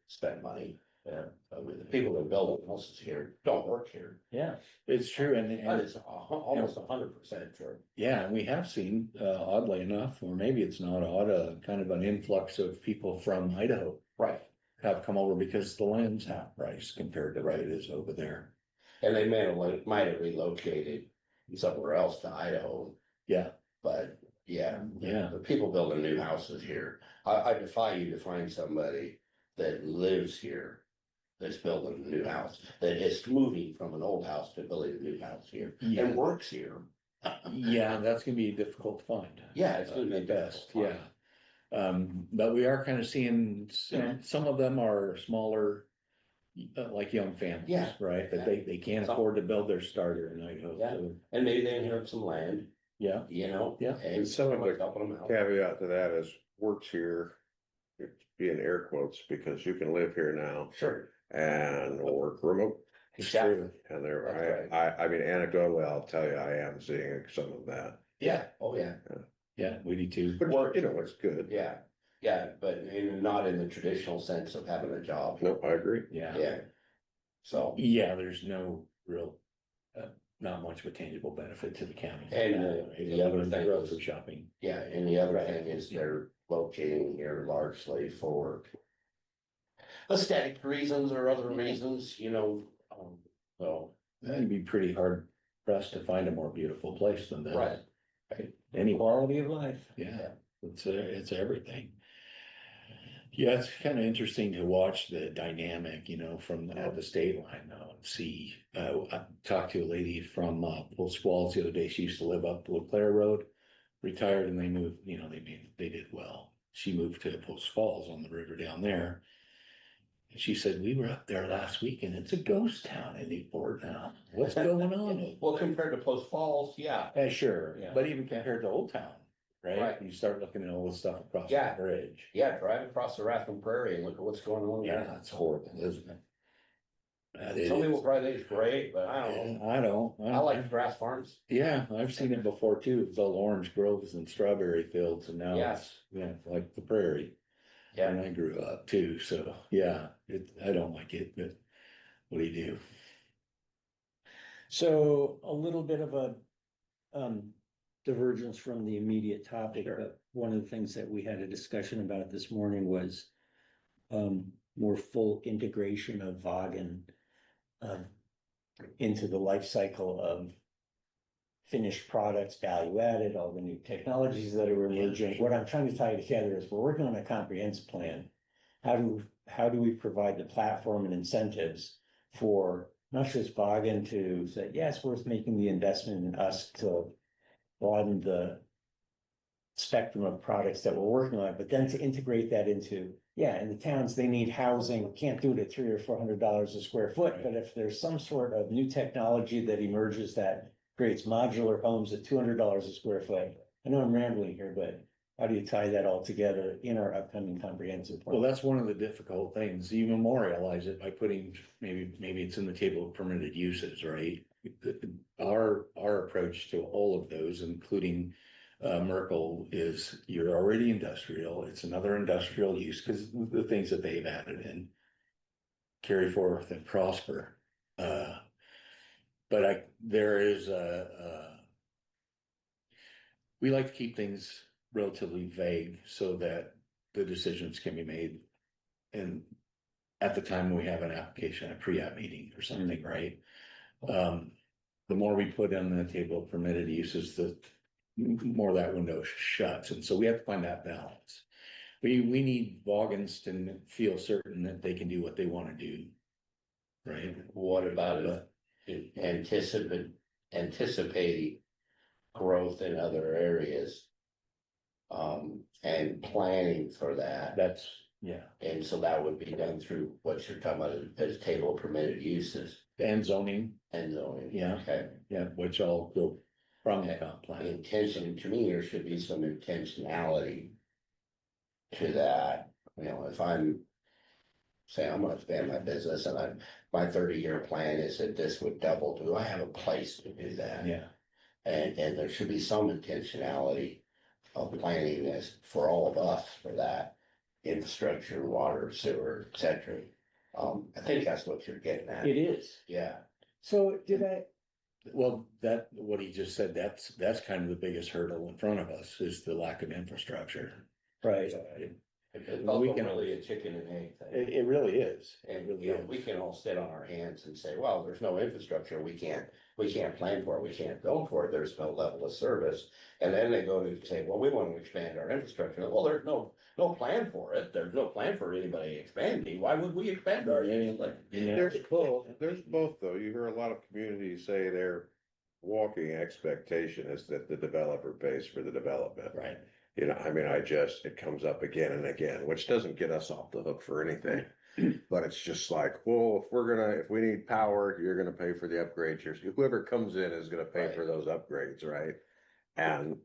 spend money. I mean, the people that build houses here don't work here.
Yeah.
It's true,
That
and
is almost 100% true.
yeah, and we have seen, oddly enough, or maybe it's not odd, kind of an influx of people from Idaho
Right.
have come over because the land's half price compared to what it is over there.
And they might have relocated somewhere else to Idaho,
Yeah,
but yeah.
Yeah.
The people building new houses here, I defy you to find somebody that lives here that's building a new house, that is moving from an old house to building a new house here
Yeah.
and works here.
yeah, that's gonna be difficult to find.
Yeah, it's gonna be
At best,
difficult to
yeah.
find.
But we are kind of seeing, some of them are smaller, like young families,
Yeah.
right? That they can't
Some-
afford to build their starter in Idaho.
Yeah.
So,
And maybe they inherit some land,
yeah,
you know?
Yeah.
And
Some of
someone's
the
helping them out.
Caveat to that is works here, it's being air quotes, because you can live here now
Sure.
and work remote.
Exactly.
And
That's
I mean, anecdotally, I'll tell you, I am seeing some of that.
Yeah, oh, yeah.
yeah, we do too.
But you know, it's good.
Yeah, yeah, but not in the traditional sense of having a job.
Nope, I agree.
Yeah.
Yeah. So,
Yeah, there's no real, not much of a tangible benefit to the county.
And, the other thing
Grocery
is-
shopping.
yeah, and the other
Right.
thing is they're locating here largely for aesthetic reasons or other reasons, you know, so.
It'd be pretty hard pressed to find a more beautiful place than this.
Right.
Right. Any,
Quality of life.
yeah, it's everything. Yeah, it's kind of interesting to watch the dynamic, from at the state line now and see. I talked to a lady from Post Falls the other day. She used to live up LeClaire Road, retired, and they moved. They did well. She moved to Post Falls on the river down there. And she said, we were up there last week and it's a ghost town in Newport now. What's going on?
Well, compared to Post Falls, yeah.
Sure,
Yeah.
but even compared to Old Town, right?
Right.
You start looking at all the stuff across
Yeah.
the bridge.
Yeah, drive across the Rathrum Prairie and look at what's going on
Yeah,
there.
it's horrible, isn't it? That is.
Some people probably think it's great, but I don't know.
I don't.
I like grass farms.
Yeah, I've seen it before too. It's all orange groves and strawberry fields and now it's, like the prairie.
Yeah.
And I grew up too, so yeah, I don't like it, but what do you do?
So a little bit of a divergence from the immediate topic,
Sure.
but one of the things that we had a discussion about this morning was more full integration of Vaughan into the life cycle of finished products, value added, all the new technologies that are emerging. What I'm trying to tie together is we're working on a comprehensive plan. How do we provide the platform and incentives for not just Vaughan to say, yeah, it's worth making the investment in us to broaden the spectrum of products that we're working on, but then to integrate that into, in the towns, they need housing, can't do it at $300 or $400 a square foot, but if there's some sort of new technology that emerges that creates modular homes at $200 a square foot. I know I'm rambling here, but how do you tie that all together in our upcoming comprehensive plan?
Well, that's one of the difficult things. You memorialize it by putting, maybe it's in the table of permitted uses, right? Our approach to all of those, including Merkel, is you're already industrial. It's another industrial use because the things that they've added in carry forth and prosper. But there is we like to keep things relatively vague so that the decisions can be made. And at the time we have an application, a pre-app meeting or something, right? The more we put on the table of permitted uses, the more that window shuts. And so we have to find that balance. We need Vaughans to feel certain that they can do what they want to do. Right?
What about anticipating growth in other areas? And planning for that.
That's, yeah.
And so that would be done through what you're talking about as table of permitted uses.
And zoning.
And zoning.
Yeah.
Okay.
Yeah, which all go from the comp plan.
Intention, to me, there should be some intentionality to that. If I'm saying I'm gonna expand my business and my 30-year plan is that this would double, do I have a place to do that?
Yeah.
And there should be some intentionality of planning this for all of us for that infrastructure, water, sewer, etc. I think that's what you're getting at.
It is.
Yeah.
So
Well, what he just said, that's kind of the biggest hurdle in front of us is the lack of infrastructure.
right.
It's
We
also
can-
really a chicken and egg thing.
It really is.
And
It really is.
we can all sit on our hands and say, well, there's no infrastructure, we can't plan for it, we can't go for it, there's no level of service. And then they go to say, well, we want to expand our infrastructure. Well, there's no plan for it, there's no plan for anybody expanding, why would we expand our infrastructure?
Yeah.
There's both though. You hear a lot of communities say their walking expectation is that the developer pays for the development.
Right.
It comes up again and again, which doesn't get us off the hook for anything. But it's just like, well, if we need power, you're gonna pay for the upgrades. Whoever comes in is gonna pay for those upgrades, right? And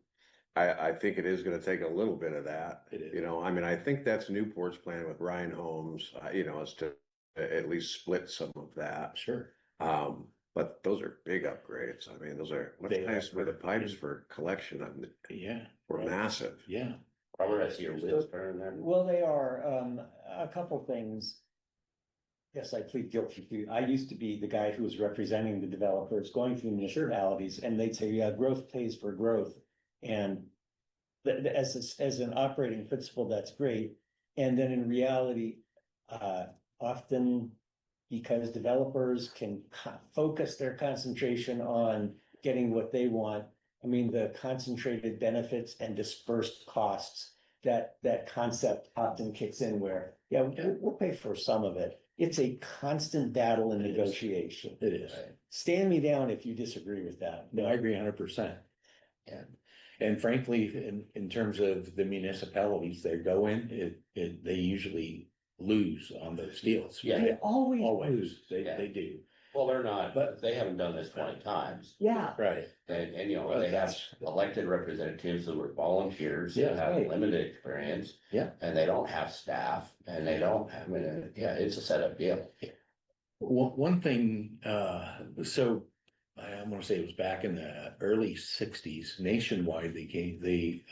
I think it is gonna take a little bit of that.
It is.
I think that's Newport's plan with Ryan Homes, is to at least split some of that.
Sure.
But those are big upgrades. Those are, what's
They
nice
are.
with the pipes for collection
Yeah.
were massive.
Yeah.
Robert, I see your wheels turning there.
Well, they are, a couple things. Yes, I plead guilty. I used to be the guy who was representing the developers going through municipalities and they'd say, yeah, growth pays for growth. And as an operating principle, that's great. And then in reality, often because developers can focus their concentration on getting what they want. The concentrated benefits and dispersed costs that concept often kicks in where, yeah, we'll pay for some of it. It's a constant battle and
It is.
negotiation.
It is.
Stand me down if you disagree with that.
No, I agree 100%. And frankly, in terms of the municipalities they go in, they usually lose on those deals.
Yeah.
They always
Always,
lose.
they do.
Well, they're not, but they haven't done this 20 times.
Yeah,
Right.
And you know, they have elected representatives who were volunteers,
Yeah,
that have
right.
limited experience.
Yeah.
And they don't have staff and they don't, I mean, yeah, it's a setup deal.
One thing, so I'm gonna say it was back in the early 60s, nationwide, they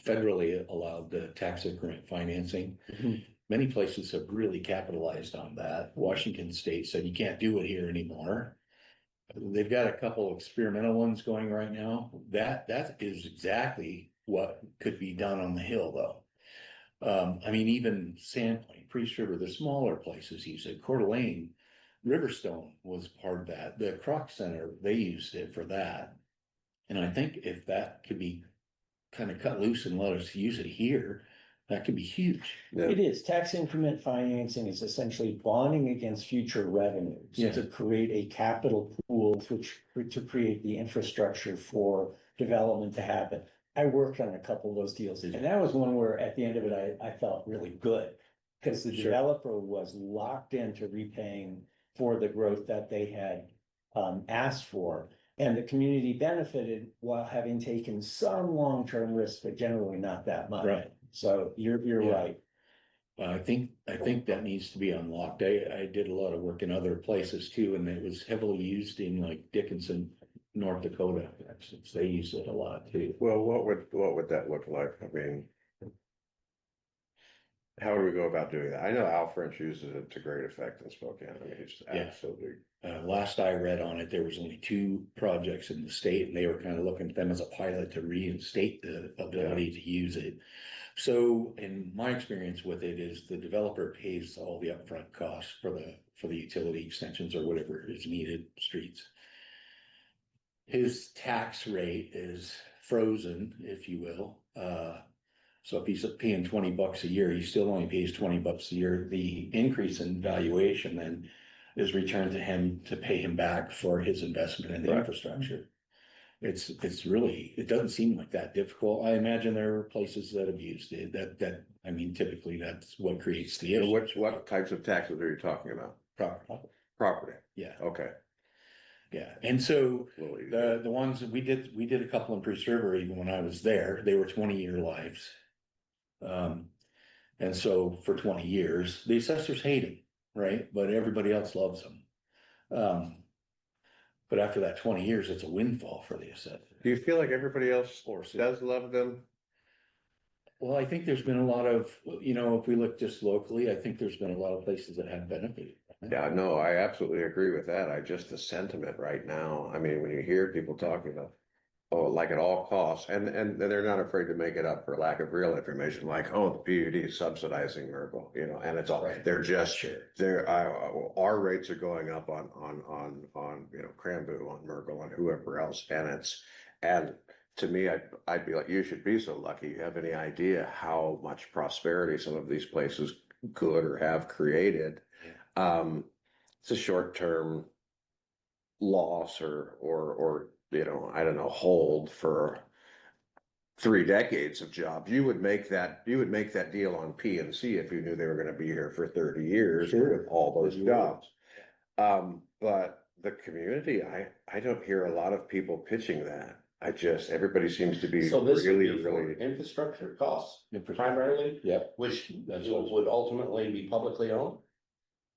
federally allowed the tax increment financing.
Mhm.
Many places have really capitalized on that. Washington State said you can't do it here anymore. They've got a couple experimental ones going right now. That is exactly what could be done on the Hill, though. I mean, even Sandpoint, Priest River, the smaller places use it. Coeur d'Alene, Riverstone was part of that. The Croc Center, they used it for that. And I think if that could be kind of cut loose and let us use it here, that could be huge.
it is. Tax increment financing is essentially bonding against future revenues
Yeah.
to create a capital pool to create the infrastructure for development to happen. I worked on a couple of those deals, and that was one where at the end of it, I felt really good. Because the
Sure.
developer was locked into repaying for the growth that they had asked for. And the community benefited while having taken some long-term risk, but generally not that much.
Right.
So you're
Yeah.
right.
I think that needs to be unlocked. I did a lot of work in other places too, and it was heavily used in like Dickinson, North Dakota. They use it a lot too.
Well, what would that look like? I mean, how do we go about doing that? I know Al French uses it to great effect in Spokane. I mean, it's
Yeah.
absolutely.
Last I read on it, there was only 2 projects in the state, and they were kind of looking at them as a pilot to reinstate the ability to use it. So, in my experience with it, is the developer pays all the upfront costs for the utility extensions or whatever is needed, streets. His tax rate is frozen, if you will. So if he's paying $20 a year, he still only pays $20 a year. The increase in valuation then is returned to him to pay him back for his investment in the
Right.
infrastructure. It's really, it doesn't seem like that difficult. I imagine there are places that have used it. I mean, typically that's what creates the
So
issue.
what types of taxes are you talking about?
Property.
Property.
Yeah,
Okay.
yeah. And so
A little easier.
the ones that we did a couple in Priest River even when I was there, they were 20-year lives. And so for 20 years, the assessors hate him, right? But everybody else loves him. But after that 20 years, it's a windfall for the assessor.
Do you feel like everybody else does love them?
Well, I think there's been a lot of, if we look just locally, I think there's been a lot of places that have benefited.
Yeah, no, I absolutely agree with that. The sentiment right now, I mean, when you hear people talking about, oh, like at all costs, and they're not afraid to make it up for lack of real information, like, oh, the PUD is subsidizing Merkel, and it's all, they're just, our rates are going up on, Cranboo, on Merkel and whoever else, and to me, I'd be like, you should be so lucky. You have any idea how much prosperity some of these places could or have created? It's a short-term loss or I don't know, hold for 3 decades of jobs. You would make that deal on P&C if you knew they were going to be here for 30 years with all those jobs. But the community, I don't hear a lot of people pitching that. Everybody seems to be
So this would
really,
be for
really.
infrastructure costs primarily,
Yep.
which would ultimately be publicly owned?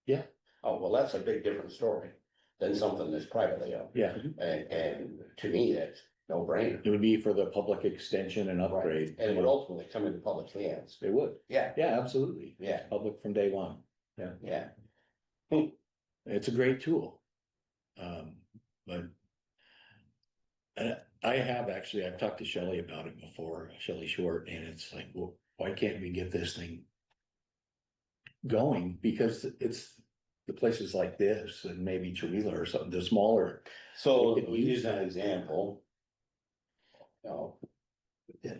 Yeah.
Oh, well, that's a big different story than something that's privately owned.
Yeah,
And to me, that's no brainer.
it would be for the public extension and upgrade.
And it would ultimately come into public hands.
They would.
Yeah,
Yeah, absolutely.
yeah,
Public from day one.
yeah.
It's a great tool. But I've talked to Shelley about it before, Shelley Short, and it's like, well, why can't we get this thing going? Because it's the places like this and maybe Cholula or something, the smaller.
So
We could
we
use
use an example.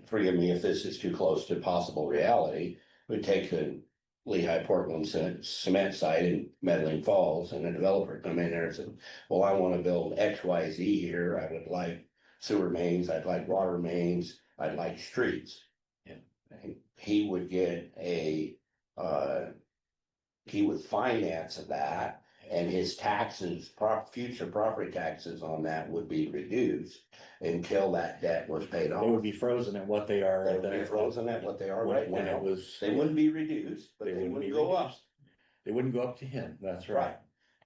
forgive me if this is too close to possible reality, would take the Lehigh Portland cement site in Medellin Falls and a developer come in there and said, well, I want to build XYZ here. I would like sewer mains, I'd like water mains, I'd like streets.
Yeah.
And he would get he would finance that, and his taxes, future property taxes on that would be reduced until that debt was paid
They would
off.
be frozen at what they are.
They would be frozen at what they are
when-
right
when
now.
it was.
They wouldn't be reduced, but they
wouldn't
wouldn't
be
go up.
reduced. They wouldn't go up to him, that's
Right.
right.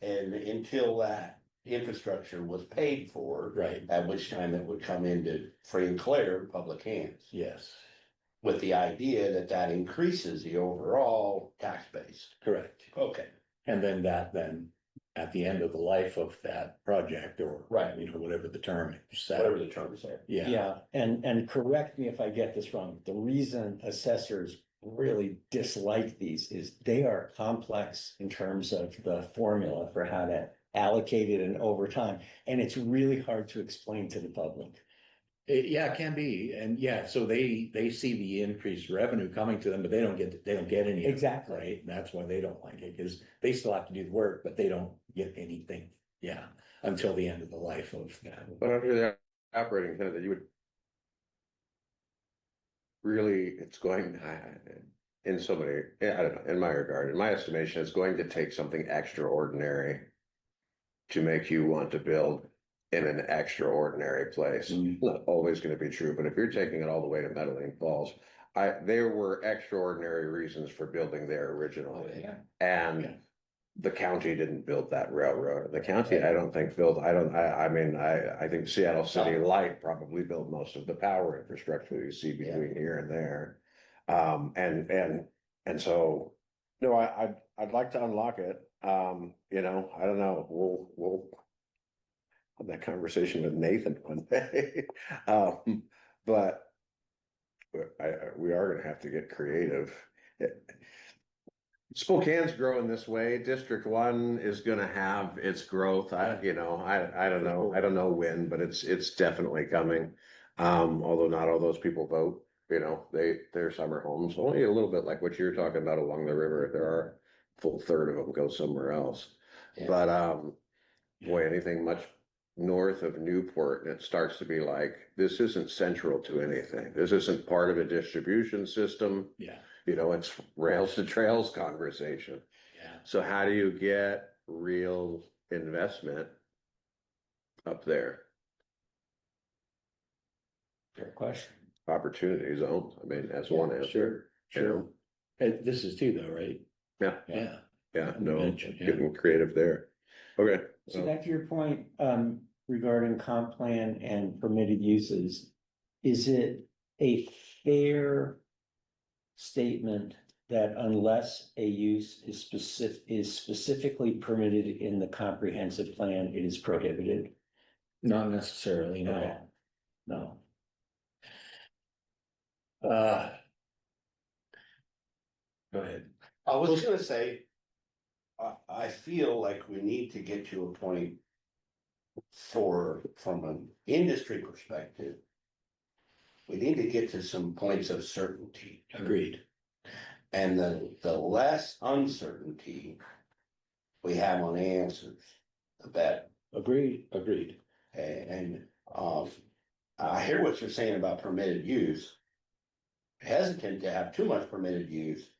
And until that infrastructure was paid for,
Right,
at which time it would come into free and clear public hands.
yes,
With the idea that that increases the overall tax base.
correct.
Okay.
And then at the end of the life of that project or.
Right.
You know, whatever the term is set.
Whatever the terms are.
Yeah,
Yeah, and correct me if I get this wrong, the reason assessors really dislike these is they are complex in terms of the formula for how to allocate it and over time, and it's really hard to explain to the public.
Yeah, it can be, and yeah, so they see the increased revenue coming to them, but they don't get any. of it,
Exactly.
Right, and that's why they don't like it, because they still have to do the work, but they don't get anything, yeah, until the end of the life of that.
But under the operating tenet that you would. Really, it's going, in so many, I don't know, in my regard, in my estimation, it's going to take something extraordinary. To make you want to build in an extraordinary place. Not always gonna be true, but if you're taking it all the way to Medellin Falls. There were extraordinary reasons for building there originally.
Yeah.
And
Yeah.
the county didn't build that railroad. The county, I don't think built, I mean, I think Seattle City Light probably built most of the power infrastructure you see between here and there. And so, no, I'd like to unlock it. You know, I don't know, we'll have that conversation with Nathan one day. But we are gonna have to get creative. Spokane's growing this way. District 1 is gonna have its growth. I don't know when, but it's definitely coming. Although not all those people vote, you know, their summer homes, only a little bit like what you're talking about along the river. There are a full third of them go somewhere else.
Yeah.
But boy, anything much north of Newport, and it starts to be like, this isn't central to anything. This isn't part of a distribution system.
Yeah,
You know, it's rails to trails conversation.
yeah,
So how do you get real investment up there?
Fair question.
Opportunity zones, I mean, that's one answer.
sure. And this is too though, right?
Yeah,
Yeah,
no,
Mention, yeah.
getting creative there. Okay.
So back to your point, regarding comp plan and permitted uses, is it a fair statement that unless a use is specifically permitted in the comprehensive plan, it is prohibited?
Not necessarily, no,
Okay.
no. Go ahead.
I was gonna say, I feel like we need to get to a point from an industry perspective. We need to get to some points of certainty,
Agreed.
and the less uncertainty we have on answers, the better.
Agreed.
And I hear what you're saying about permitted use. Hesitant to have too much permitted use,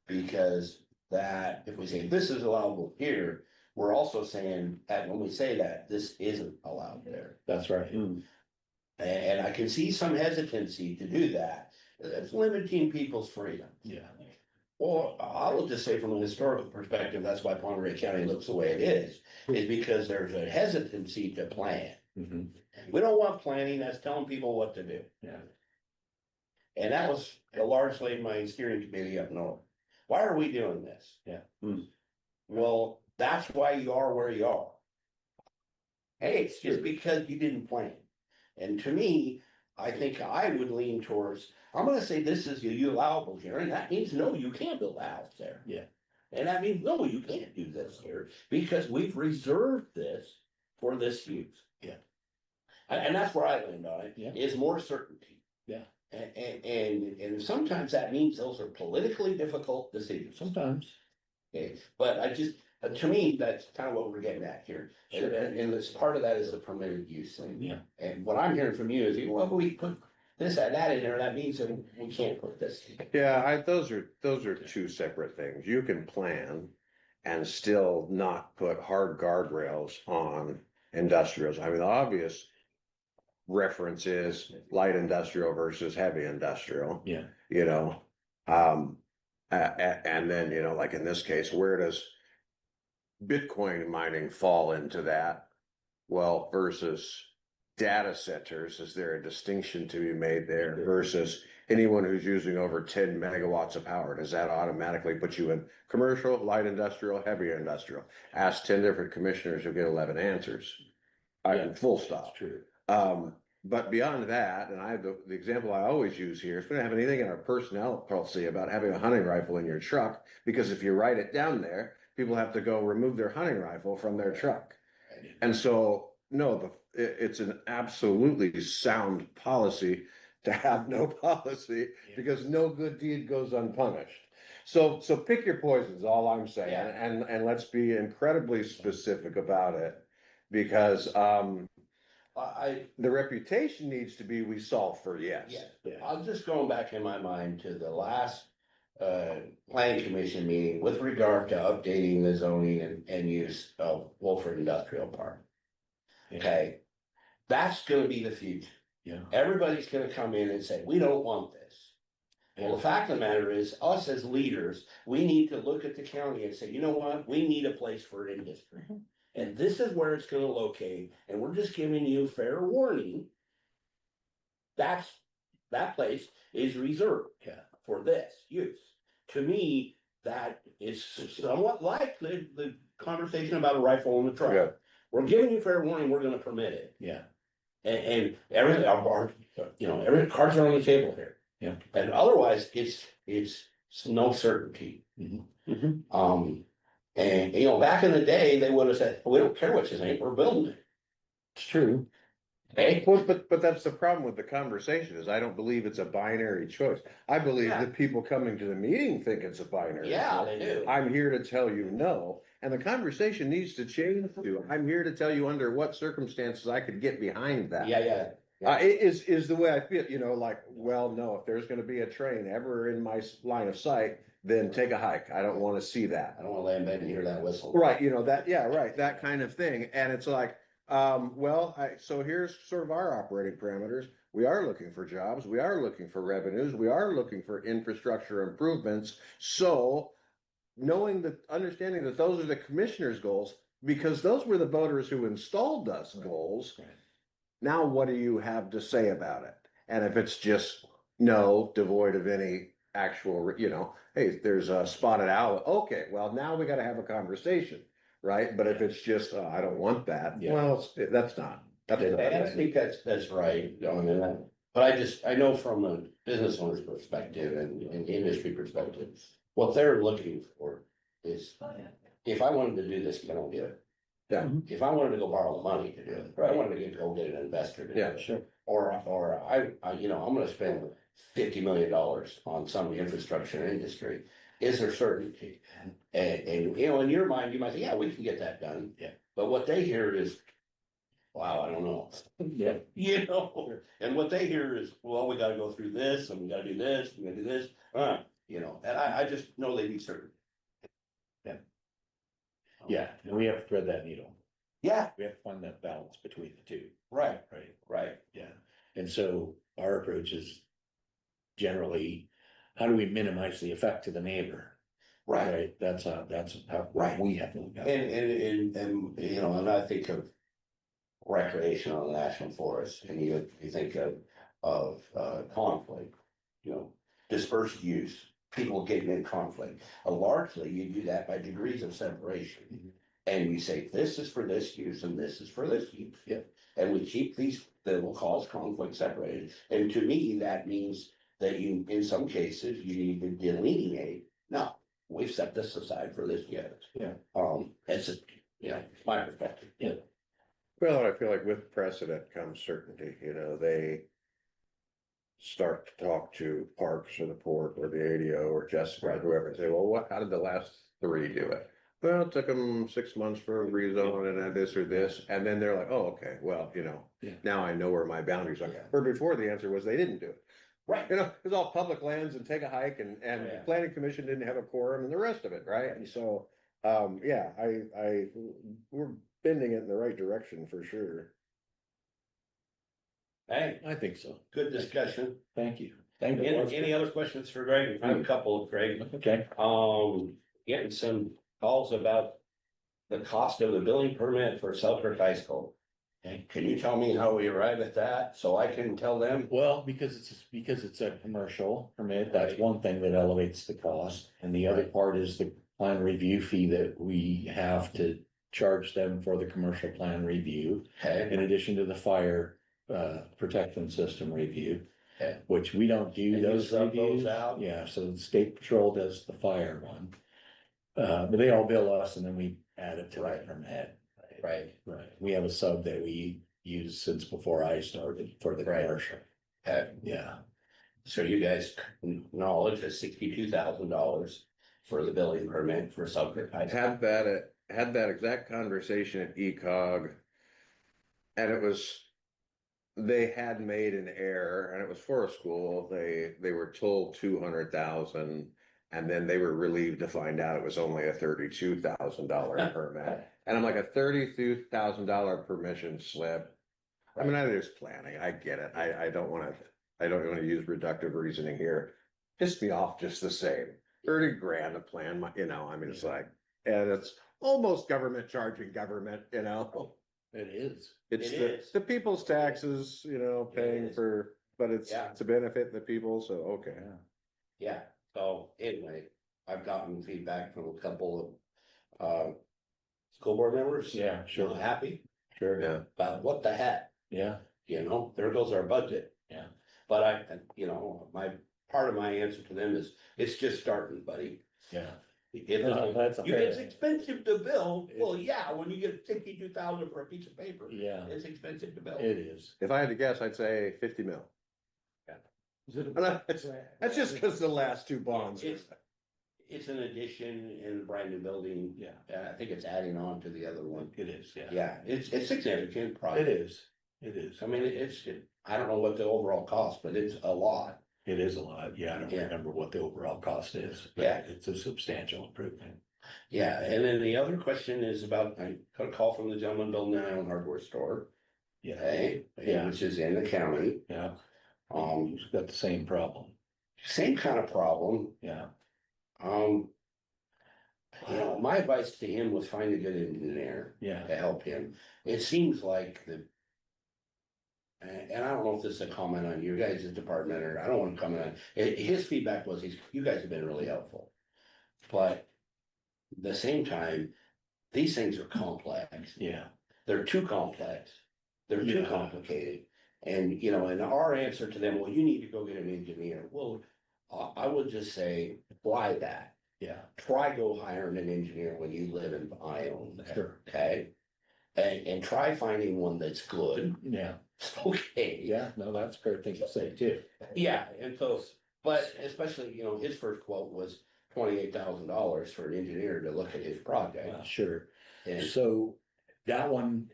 because that, if we say this is allowable here, we're also saying that when we say that, this isn't allowed there.
That's right.
And I can see some hesitancy to do that. It's limiting people's freedom.
Yeah.
Or I will just say from a historical perspective, that's why Pomeroy County looks the way it is because there's a hesitancy to plan.
Mhm.
We don't want planning, that's telling people what to do.
Yeah.
And that was largely my steering committee up north. Why are we doing this?
Yeah.
Well, that's why you are where you are. Hey, it's just because you didn't plan. And to me, I think I would lean towards, I'm gonna say this is you allowable here, and that means no, you can't build a house there.
Yeah.
And that means, no, you can't do this here, because we've reserved this for this use.
Yeah.
And that's where I land on it,
Yeah.
is more certainty.
Yeah.
And sometimes that means those are politically difficult decisions.
Sometimes.
Okay, but I just, to me, that's kind of what we're getting at here. And this part of that is the permitted use thing.
Yeah.
And what I'm hearing from you is, well, we put this, that in there, that means that we can't put this.
Yeah, those are two separate things. You can plan and still not put hard guardrails on industrials. I mean, the obvious reference is light industrial versus heavy industrial,
Yeah.
you know. And then, you know, like in this case, where does Bitcoin mining fall into that? Well, versus data centers, is there a distinction to be made there versus anyone who's using over 10 megawatts of power? Does that automatically put you in commercial, light industrial, heavy industrial? Ask 10 different commissioners, you'll get 11 answers. Full stop.
True.
But beyond that, and I have the example I always use here, is we don't have anything in our personnel policy about having a hunting rifle in your truck, because if you write it down there, people have to go remove their hunting rifle from their truck. And so, no, it's an absolutely sound policy to have no policy, because no good deed goes unpunished. So pick your poisons, all I'm saying,
Yeah.
and let's be incredibly specific about it, because the reputation needs to be, we solve for yes.
Yeah, I'm just going back in my mind to the last planning commission meeting with regard to updating the zoning and use of Wolford Industrial Park. Okay, that's gonna be the future.
Yeah.
Everybody's gonna come in and say, we don't want this. Well, the fact of the matter is, us as leaders, we need to look at the county and say, you know what, we need a place for industry. And this is where it's gonna locate, and we're just giving you fair warning. That place is reserved.
Yeah.
For this use. To me, that is somewhat like the conversation about a rifle in the truck.
Yeah.
We're giving you fair warning, we're gonna permit it.
Yeah.
And everything, every cards are on the table here.
Yeah.
And otherwise, it's no certainty. And back in the day, they would have said, we don't care what you think, we're building it.
It's true.
Okay?
Well, but that's the problem with the conversation, is I don't believe it's a binary choice. I believe
Yeah.
that people coming to the meeting think it's a binary.
Yeah,
choice.
they do.
I'm here to tell you no, and the conversation needs to change to, I'm here to tell you under what circumstances I could get behind that.
Yeah.
It is the way I feel, like, well, no, if there's gonna be a train ever in my line of sight, then take a hike. I don't wanna see that.
I don't wanna lay in bed and hear that whistle.
Right, that kind of thing. And it's like, so here's sort of our operating parameters. We are looking for jobs. We are looking for revenues. We are looking for infrastructure improvements. So understanding that those are the commissioner's goals, because those were the voters who installed us goals.
Right.
Now, what do you have to say about it? And if it's just no, devoid of any actual, hey, there's a spotted owl. Okay, well, now we got to have a conversation. Right, but if it's just, I don't want that,
Yeah.
well, that's not.
I think that's right, but I know from a business owner's perspective and industry perspective, what they're looking for is, if I wanted to do this, can I do it?
Yeah.
If I wanted to go borrow money to do it, or I wanted to go get an investor to do it.
Sure.
Or I'm gonna spend $50 million on some infrastructure and industry. Is there certainty? And in your mind, you might say, yeah, we can get that done.
Yeah.
But what they hear is, wow, I don't know.
Yeah.
And what they hear is, well, we gotta go through this, and we gotta do this, we gotta do this, and I just know they need certain.
Yeah, and we have to thread that needle.
Yeah,
We have to find that balance between the two.
right,
Right. Yeah. And so our approach is generally, how do we minimize the effect to the neighbor?
right.
That's how
Right.
we have to look at it.
And I think of recreation on the national forest, and you think of conflict, dispersed use, people getting in conflict. Largely, you do that by degrees of separation. And you say, this is for this use and this is for this use.
Yeah.
And we keep these that will cause conflict separated. And to me, that means that you, in some cases, you need to delineate. No, we've set this aside for this use.
Yeah.
It's my perspective.
Yeah.
Well, I feel like with precedent comes certainty, start to talk to Parks or the Port or the ADO or Jessica or whoever, and say, well, how did the last three do it? Well, it took them 6 months for a rezone and then this or this, and then they're like, oh, okay, well,
Yeah.
now I know where my boundaries are.
Yeah.
Or before, the answer was they didn't do it.
Right.
It was all public lands and take a hike and the
Yeah.
planning commission didn't have a quorum and the rest of it, right? And so, yeah, we're bending it in the right direction for sure.
Hey,
I think so.
good discussion.
Thank you.
Any other questions for Greg? I have a couple, Greg.
Okay.
Getting some calls about the cost of the building permit for Selkirk High School.
Okay.
Can you tell me how we arrive at that, so I can tell them?
Well, because it's a commercial permit, that's
Right.
one thing that elevates the cost, and the other
Right.
part is the plan review fee that we have to charge them for the commercial plan review,
Okay,
in addition to the fire protection system review.
Okay.
Which we don't do
And you
those
sub those
reviews.
out?
Yeah, so the state patrol does the fire one. But they all bill us and then we add it to the
Right.
permit.
right,
Right, we have a sub that we use since before I started for the
Right.
commercial,
okay.
yeah.
So you guys acknowledge that $62,000 for the building permit for Selkirk High School.
Had that exact conversation at ECOG. And they had made an error and it was for a school. They were told 200,000 and then they were relieved to find out it was only a $32,000 permit. And I'm like, a $32,000 permission slip. I mean, there's planning. I get it. I don't want to use reductive reasoning here. Pissed me off just the same. 30 grand a plan, I mean, it's like, and it's almost government charging government,
It is.
It's
It
the,
is.
the people's taxes, paying
is.
for, but it's
Yeah.
to benefit the people, so, okay.
Yeah, so anyway, I've gotten feedback from a couple of school board members.
Yeah,
Not
sure,
happy
sure,
Yeah.
about what the heck,
yeah,
there goes our budget.
Yeah.
But part of my answer to them is, it's just starting, buddy.
yeah.
It's
That's a fair-
expensive to bill. Well, yeah, when you get 62,000 for a piece of paper,
Yeah,
it's expensive to bill.
it is.
If I had to guess, I'd say 50 mil. And that's just because the last two bonds.
It's an addition in the brand new building.
Yeah,
I think it's adding on to the other one.
it is, yeah.
Yeah, it's significant
It
project.
is, it is.
I mean, I don't know what the overall cost, but it's a lot.
It is a lot, yeah, I don't
Yeah.
remember what the overall cost is,
Yeah.
but it's a substantial improvement.
Yeah, and then the other question is about, I got a call from the gentleman building an Island hardware store,
Yeah,
okay?
Yeah.
Which is in the county.
yeah,
Um,
he's got the same problem,
same kind of problem.
yeah,
My advice to him was find a good engineer
yeah,
to help him. It seems like and I don't know if this is a comment on you guys' department, or I don't want to comment on, his feedback was, you guys have been really helpful. But at the same time, these things are complex.
yeah,
They're too complex. They're too
Yeah.
complicated. And, and our answer to them, well, you need to go get an engineer. Well, I would just say, why that?
yeah,
Try go hiring an engineer when you live in Ione.
sure,
Okay? And try finding one that's good.
yeah,
Okay.
yeah, no, that's a fair thing to say too.
Yeah, and so, but especially, his first quote was $28,000 for an engineer to look at his project.
Sure,
And
so that one,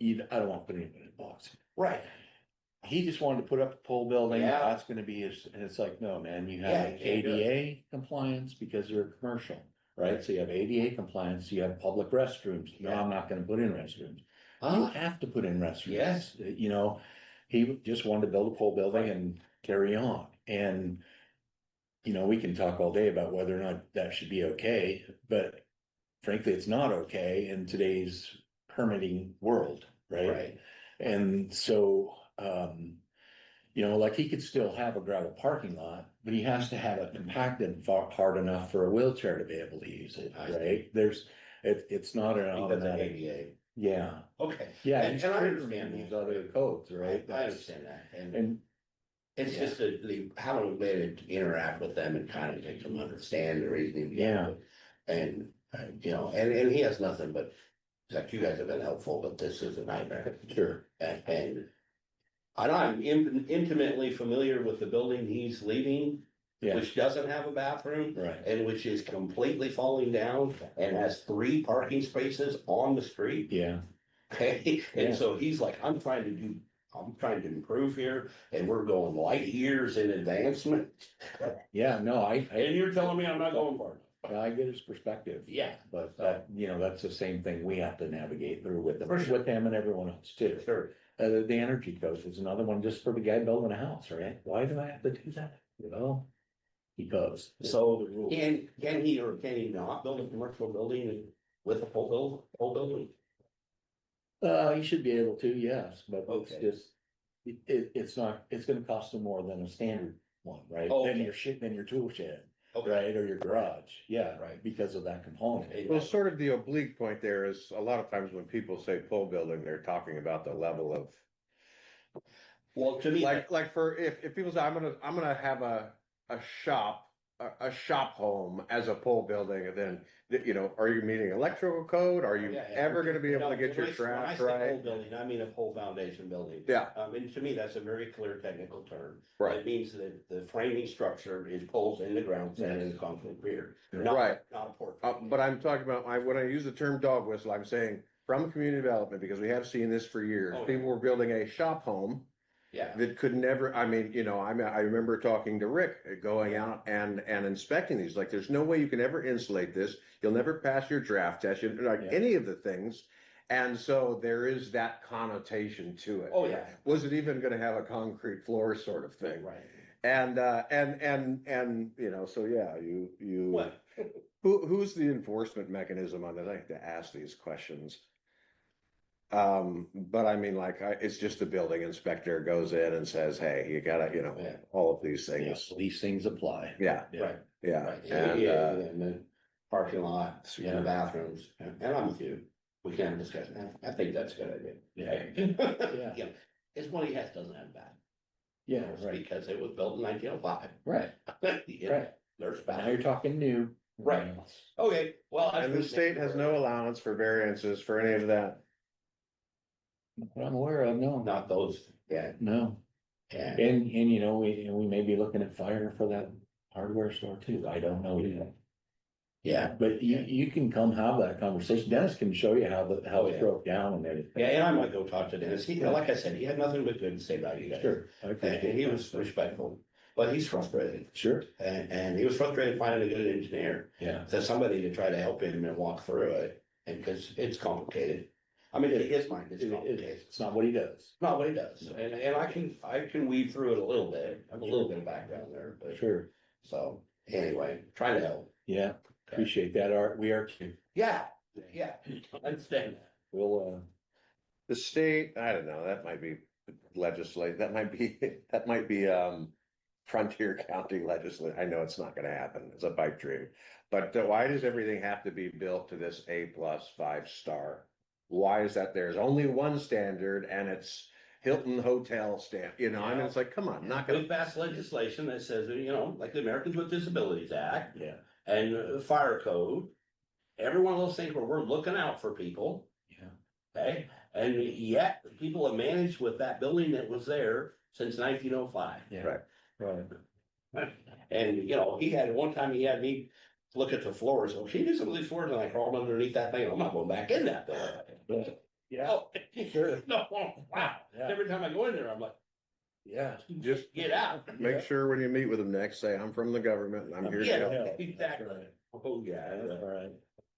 I don't want to put anything in a box.
right,
He just wanted to put up a pole building,
Yeah.
that's gonna be his, and it's like, no, man, you
Yeah,
have
you can't do it.
ADA compliance because you're commercial, right? So you have ADA compliance, you have public restrooms, no, I'm not gonna put in restrooms. You have to put in restrooms.
Yes.
He just wanted to build a pole building and carry on, and. We can talk all day about whether or not that should be okay, but frankly, it's not okay in today's permitting world, right?
right,
And so, like he could still have a gravel parking lot, but he has to have it compacted hard enough for a wheelchair to be able to use it,
I see.
right? It's not an
because of
automatic,
ADA.
yeah,
Okay.
yeah.
And
he's
I
triggering
understand
these
that.
other codes, right?
I understand that.
And,
It's
Yeah.
just how to let it interact with them and kind of make them understand the reasoning.
Yeah.
behind it. And he has nothing but, like, you guys have been helpful, but this is a nightmare.
sure,
And I'm intimately familiar with the building he's leaving,
Yeah,
which doesn't have a bathroom.
right.
And which is completely falling down and has 3 parking spaces on the street.
Yeah,
Okay,
Yeah.
and so he's like, I'm trying to improve here, and we're going light years in advancement.
yeah, no,
And you're telling me I'm not going for it?
I get his perspective.
Yeah.
But that, that's the same thing we have to navigate through with them,
For sure.
with them and everyone else too.
Sure.
The energy coast is another one just for the guy building a house, right? Why do I have to do that? Because.
So
the rules.
can he or can he not build a commercial building with a full building?
You should be able to, yes, but it's
Okay.
just, it's not, it's gonna cost them more than a standard one, right?
Oh,
Than
okay.
your shit, than your tool shed,
Okay.
right, or your garage, yeah,
Right.
because of that component.
Well, sort of the oblique point there is a lot of times when people say pole building, they're talking about the level of.
Well, to me,
Like for, if people say, I'm gonna have a shop, a shop home as a pole building, and then, are you meeting electrical code? Are you
Yeah, yeah.
ever gonna be able
No,
to get your
when I
trash
say
right?
Whole building, I mean a whole foundation building.
Yeah.
And to me, that's a very clear technical term.
Right.
It means that the framing structure is poles in the ground and in the concrete pier.
Right.
Not a port.
But I'm talking about, when I use the term dog whistle, I'm saying from community development, because we have seen this for years.
Oh, yeah.
People were building a shop home
Yeah.
that could never, I remember talking to Rick, going out and inspecting these, like, there's no way you can ever insulate this. You'll never pass your draft test, any of the things. And so there is that connotation to it.
Oh, yeah.
Was it even gonna have a concrete floor sort of thing?
Right.
And so yeah, you.
What?
Who's the enforcement mechanism on that? I like to ask these questions. But I mean, it's just the building inspector goes in and says, hey, you gotta,
Yeah.
all of these
Yeah,
things.
these things apply.
Yeah,
Right.
yeah.
Right.
And,
And the parking lots and the bathrooms, and I'm with you. We can discuss that. I think that's a good idea.
Yeah.
Yeah. His one he has doesn't have bad.
Yeah, right,
Because it was built in 1905.
right, right.
There's
Now
bad.
you're talking new.
Right. Okay, well.
and the state has no allowance for variances for any of that.
That I'm aware of, no,
Not those, yeah,
no.
yeah.
And we may be looking at fire for that hardware store too. I don't know yet.
Yeah,
But you can come have that conversation. Dennis can show you how
Oh,
it
yeah.
broke down and everything.
yeah, and I might go talk to Dennis. He, like I said, he had nothing but good to say about you guys.
Sure. I appreciate
And he
that.
was respectful, but he's frustrated.
Sure,
And he was frustrated finding a good engineer,
yeah.
to somebody to try to help him and walk through it, and because it's complicated. I mean, to his mind, it's complicated.
It's not what he does.
It's not what he does, and I can weave through it a little bit. I have a little bit of background there, but
Sure,
so anyway, trying to help.
yeah, appreciate that, Art. We are too.
Yeah, yeah, I understand that.
We'll,
The state, I don't know, that might be legislate, that might be, Frontier County legislation. I know it's not gonna happen. It's a pipe dream. But why does everything have to be built to this A+ 5-star? Why is that? There's only one standard and it's Hilton Hotel stamp, I mean, it's like, come on, not gonna.
We've passed legislation that says, like the Americans with Disabilities Act
yeah,
and fire code. Every one of those things where we're looking out for people,
yeah,
okay? And yet people have managed with that building that was there since 1905.
yeah.
Right.
Right.
And, he had, one time he had me look at the floors. Oh, can you do some of these floors? And I crawled underneath that thing. I'm not going back in that thing.
Yeah,
Oh,
sure.
no, wow.
Yeah.
Every time I go in there, I'm like,
yeah.
Just
get out.
make sure when you meet with them next, say, I'm from the government and I'm here to
Yeah,
help.
That's
exactly.
right.
Oh, yeah.
That's all right.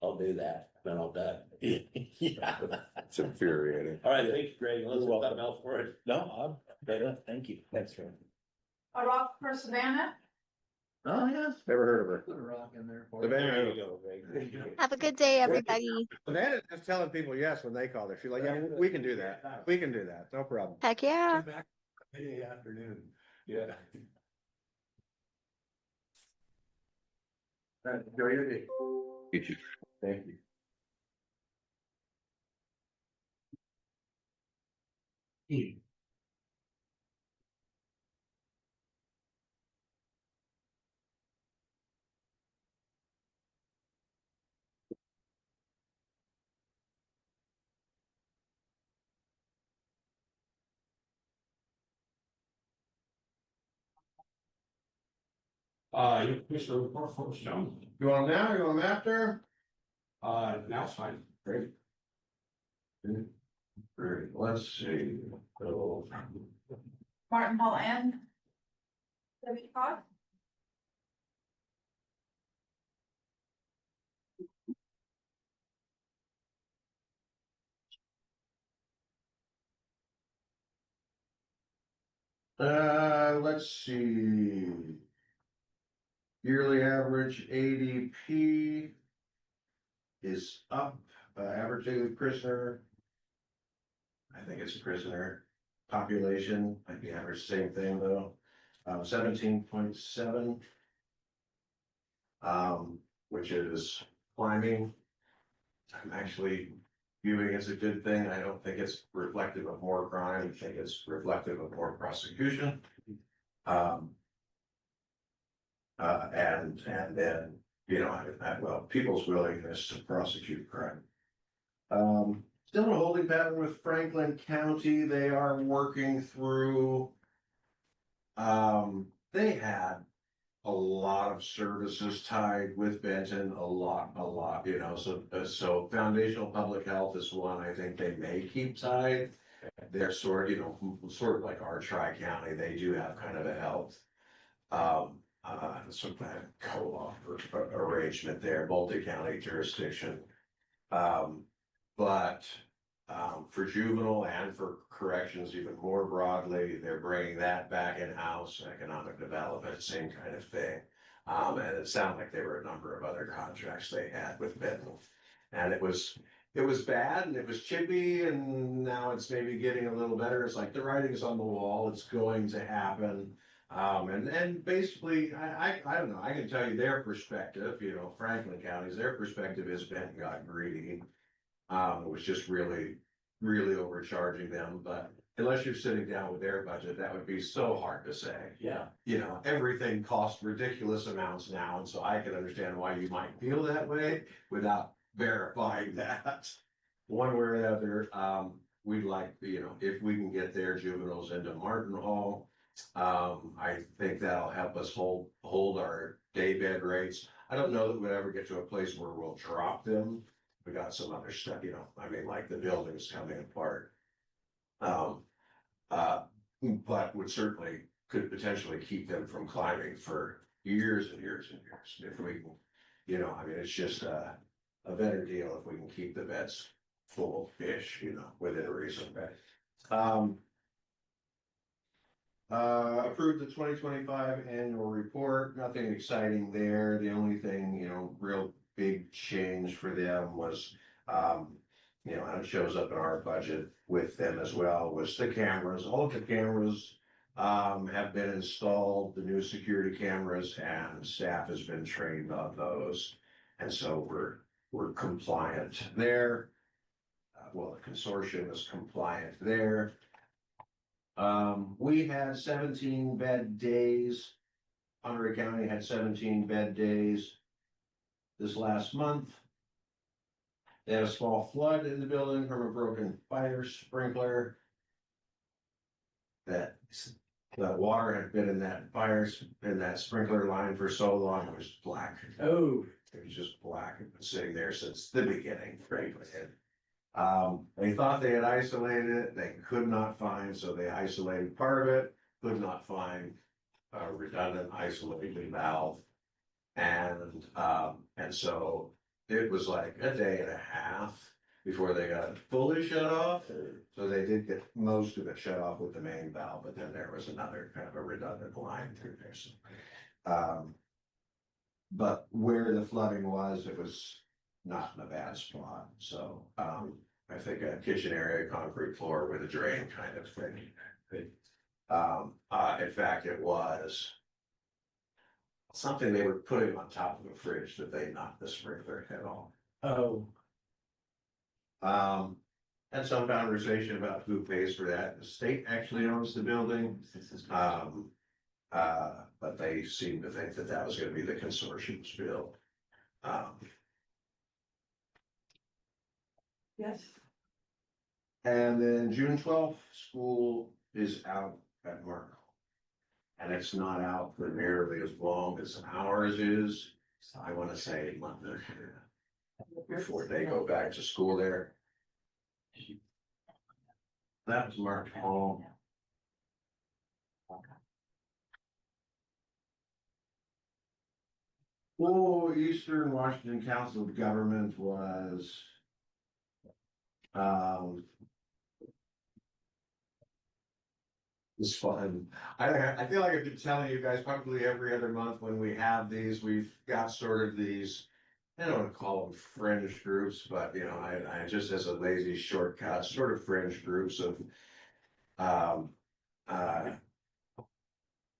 I'll do that. Then I'll die.
Yeah.
It's infuriating.
All right, thank you, Greg. Let's
You're welcome.
something else for it.
No, thank you. Thanks, Fran.
A rock for Savannah?
Oh, yeah.
Never heard of her.
Put a rock in there for
There
Savannah,
you go, Greg.
Have a good day, everybody.
Savannah's just telling people yes when they call her. She's like, yeah, we can do that. We can do that. No problem.
Heck yeah.
Friday afternoon. Yeah. Enjoy your day. Thank you.
You Commissioner report for us, John.
You want them now, or you want them after?
Now it's fine.
Great. Great, let's see. So,
Martin Hall and Debbie Cox.
let's see. Yearly average ADP is up, average daily prisoner. I think it's prisoner population, might be average, same thing though, 17.7. Which is climbing. I'm actually viewing it as a good thing. I don't think it's reflective of more crime. I think it's reflective of more prosecution. And then, well, people's willingness to prosecute crime. Still in a holding pattern with Franklin County. They are working through. They had a lot of services tied with Benton, a lot, so foundational public health is one I think they may keep tied. They're sort of like our tri-county, they do have kind of a health, some kind of co-op arrangement there, multi-county jurisdiction. But for juvenile and for corrections even more broadly, they're bringing that back in-house, economic development, same kind of thing. And it sounded like there were a number of other contracts they had with Benton. And it was bad and it was chippy, and now it's maybe getting a little better. It's like the writing's on the wall, it's going to happen. And basically, I don't know, I can tell you their perspective, Franklin County's, their perspective is Benton got greedy. It was just really overcharging them, but unless you're sitting down with their budget, that would be so hard to say.
Yeah.
Everything costs ridiculous amounts now, and so I can understand why you might feel that way without verifying that. One way or the other, we'd like, if we can get their juveniles into Martin Hall, I think that'll help us hold our day bed rates. I don't know that we'll ever get to a place where we'll drop them. We got some other stuff, like the building's coming apart. But would certainly could potentially keep them from climbing for years and years and years. If we can, it's just a better deal if we can keep the beds full of fish, within reason. Approved the 2025 annual report, nothing exciting there. The only thing, real big change for them was, and it shows up in our budget with them as well, was the cameras. All of the cameras have been installed, the new security cameras, and staff has been trained on those. And so we're compliant there. Well, the consortium is compliant there. We had 17 bed days. Monterey County had 17 bed days this last month. They had a small flood in the building from a broken fire sprinkler. That water had been in that sprinkler line for so long, it was black.
Oh,
It was just black. It's been sitting there since the beginning, frankly. They thought they had isolated it, they could not find, so they isolated part of it, could not find a redundant isolation valve. And so it was like a day and a half before they got it fully shut off. So they did get most of it shut off with the main valve, but then there was another kind of a redundant line through there. So, but where the flooding was, it was not in a bad spot. So I think a kitchen area, concrete floor with a drain kind of thing. In fact, it was something they were putting on top of a fridge that they knocked the sprinkler head off.
oh,
Had some conversation about who pays for that. The state actually owns the building. But they seem to think that that was gonna be the consortium's bill.
Yes.
And then June 12th, school is out at Mark. and it's not out for nearly as long as ours is. I wanna say a month before they go back to school there. That was Mark Hall. Oh, Eastern Washington Council of Government was. It's fun. I feel like I've been telling you guys probably every other month when we have these, we've got sort of these. I don't wanna call them fringe groups, but you know, I just as a lazy shortcut, sort of fringe groups of. Um, uh.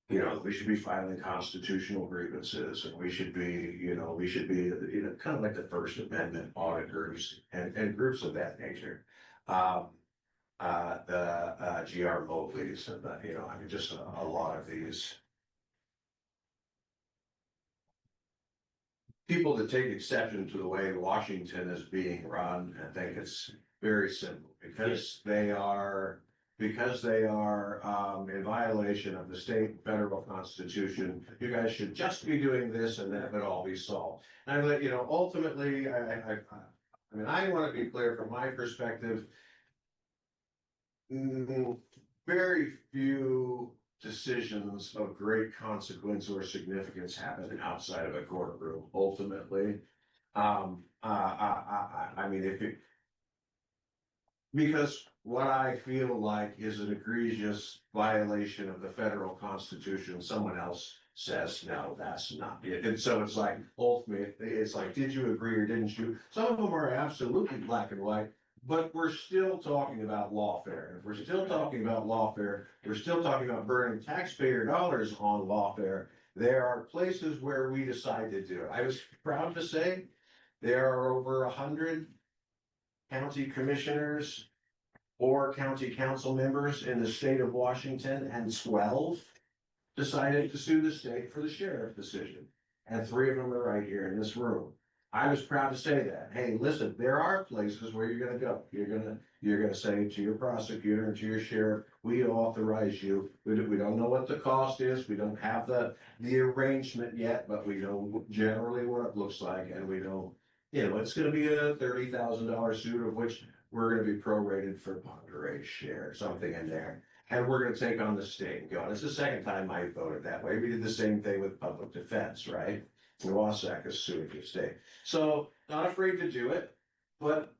You know, we should be filing constitutional grievances and we should be, kind of like the First Amendment auditors and groups of that nature. The GR Mowgli's and I mean, just a lot of these. People that take exception to the way Washington is being run and think it's very simple because they are. Because they are in violation of the state and federal constitution, you guys should just be doing this and that would all be solved. And ultimately, I mean, I want to be clear from my perspective. Very few decisions of great consequence or significance happen outside of a courtroom, ultimately. I mean, because what I feel like is an egregious violation of the federal constitution, someone else says, no, that's not it. And so it's like, ultimately, it's like, did you agree or didn't you? Some of them are absolutely black and white, but we're still talking about lawfare. If we're still talking about lawfare, we're still talking about burning taxpayer dollars on lawfare. There are places where we decide to do it. I was proud to say there are over 100 county commissioners or county council members in the state of Washington, and 12 decided to sue the state for the sheriff decision. And 3 of them are right here in this room. I was proud to say that. Hey, listen, there are places where you're gonna go. You're gonna say to your prosecutor and to your sheriff, we authorize you. We don't know what the cost is. We don't have the arrangement yet, but we know generally what it looks like, and we know, it's gonna be a $30,000 suit, of which we're gonna be prorated for Ponderay share, something in there. And we're gonna take on the state and go. And it's the second time I voted that way. We did the same thing with public defense, right? The WASAC is suing the state. So not afraid to do it, but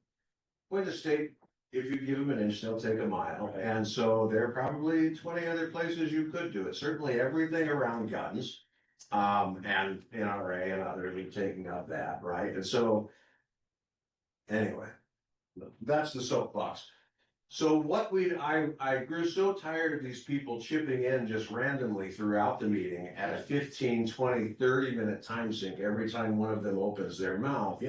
when the state, if you give them an inch, they'll take a mile. And so there are probably 20 other places you could do it. Certainly everything around guns, and NRA and others are taking up that, right? And so anyway, that's the soapbox. So I grew so tired of these people chipping in just randomly throughout the meeting at a 15, 20, 30-minute time sink every time one of them opens their mouth.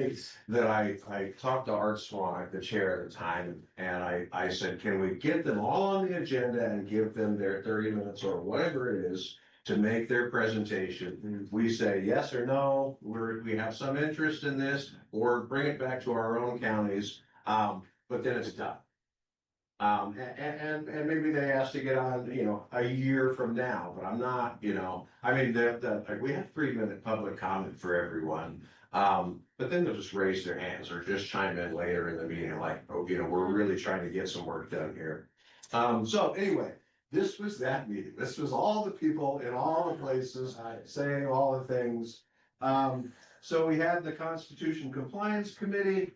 That I talked to Art Swan, the chair at the time, and I said, can we get them all on the agenda and give them their 30 minutes or whatever it is to make their presentation? We say yes or no, we have some interest in this, or bring it back to our own counties, but then it's done. And maybe they ask to get on, a year from now, but I'm not, I mean, like we have 3-minute public comment for everyone. But then they'll just raise their hands or just chime in later in the meeting, like, oh, we're really trying to get some work done here. So anyway, this was that meeting. This was all the people in all the places saying all the things. So we had the Constitution Compliance Committee.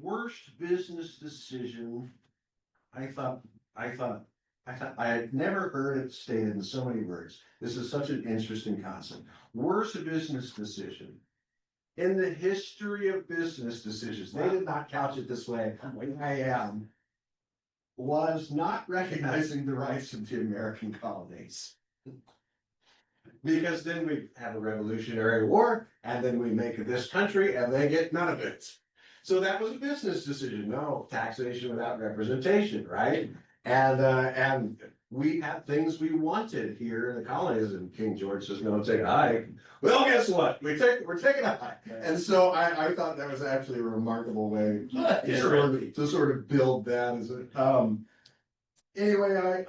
Worst business decision, I had never heard it stated in so many words. This is such an interesting concept. Worst business decision. In the history of business decisions, they did not couch it this way. Was not recognizing the rights of the American colonies. Because then we have a Revolutionary War, and then we make this country, and they get none of it. So that was a business decision. No taxation without representation, right? And we had things we wanted here in the colonies, and King George says, no, take a hike. Well, guess what? We're taking a hike. And so I thought that was actually a remarkable way to sort of build that as a, anyway,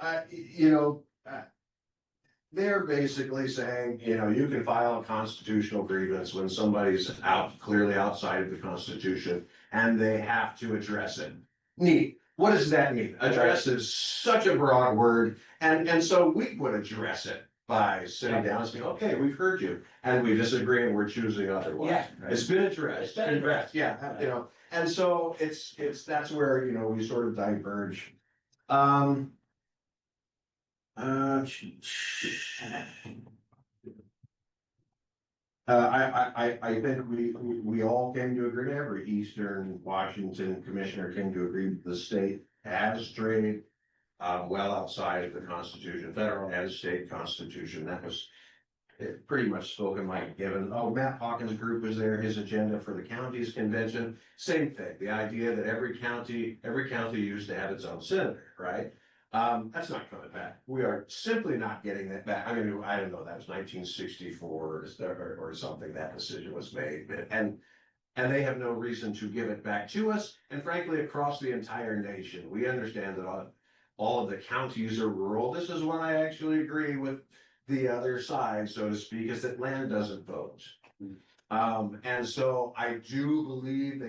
they're basically saying, you can file a constitutional grievance when somebody's clearly outside of the Constitution, and they have to address it. Neat. What does that mean? Address is such a broad word, and so we would address it by sitting down and saying, okay, we've heard you, and we disagree and we're choosing otherwise.
Yeah.
It's been addressed.
It's been addressed.
Yeah, and so that's where, we sort of diverge. I think we all came to agree, every Eastern Washington commissioner came to agree that the state has strayed well outside of the Constitution, federal and state constitution. That was pretty much spoken like given. Oh, Matt Hawkins' group was there, his agenda for the counties convention, same thing. The idea that every county used to have its own senator, right? That's not coming back. We are simply not getting that back. I mean, I don't know, that was 1964 or something, that decision was made. And they have no reason to give it back to us. And frankly, across the entire nation, we understand that all of the counties are rural. This is when I actually agree with the other side, so to speak, is that land doesn't vote. And so I do believe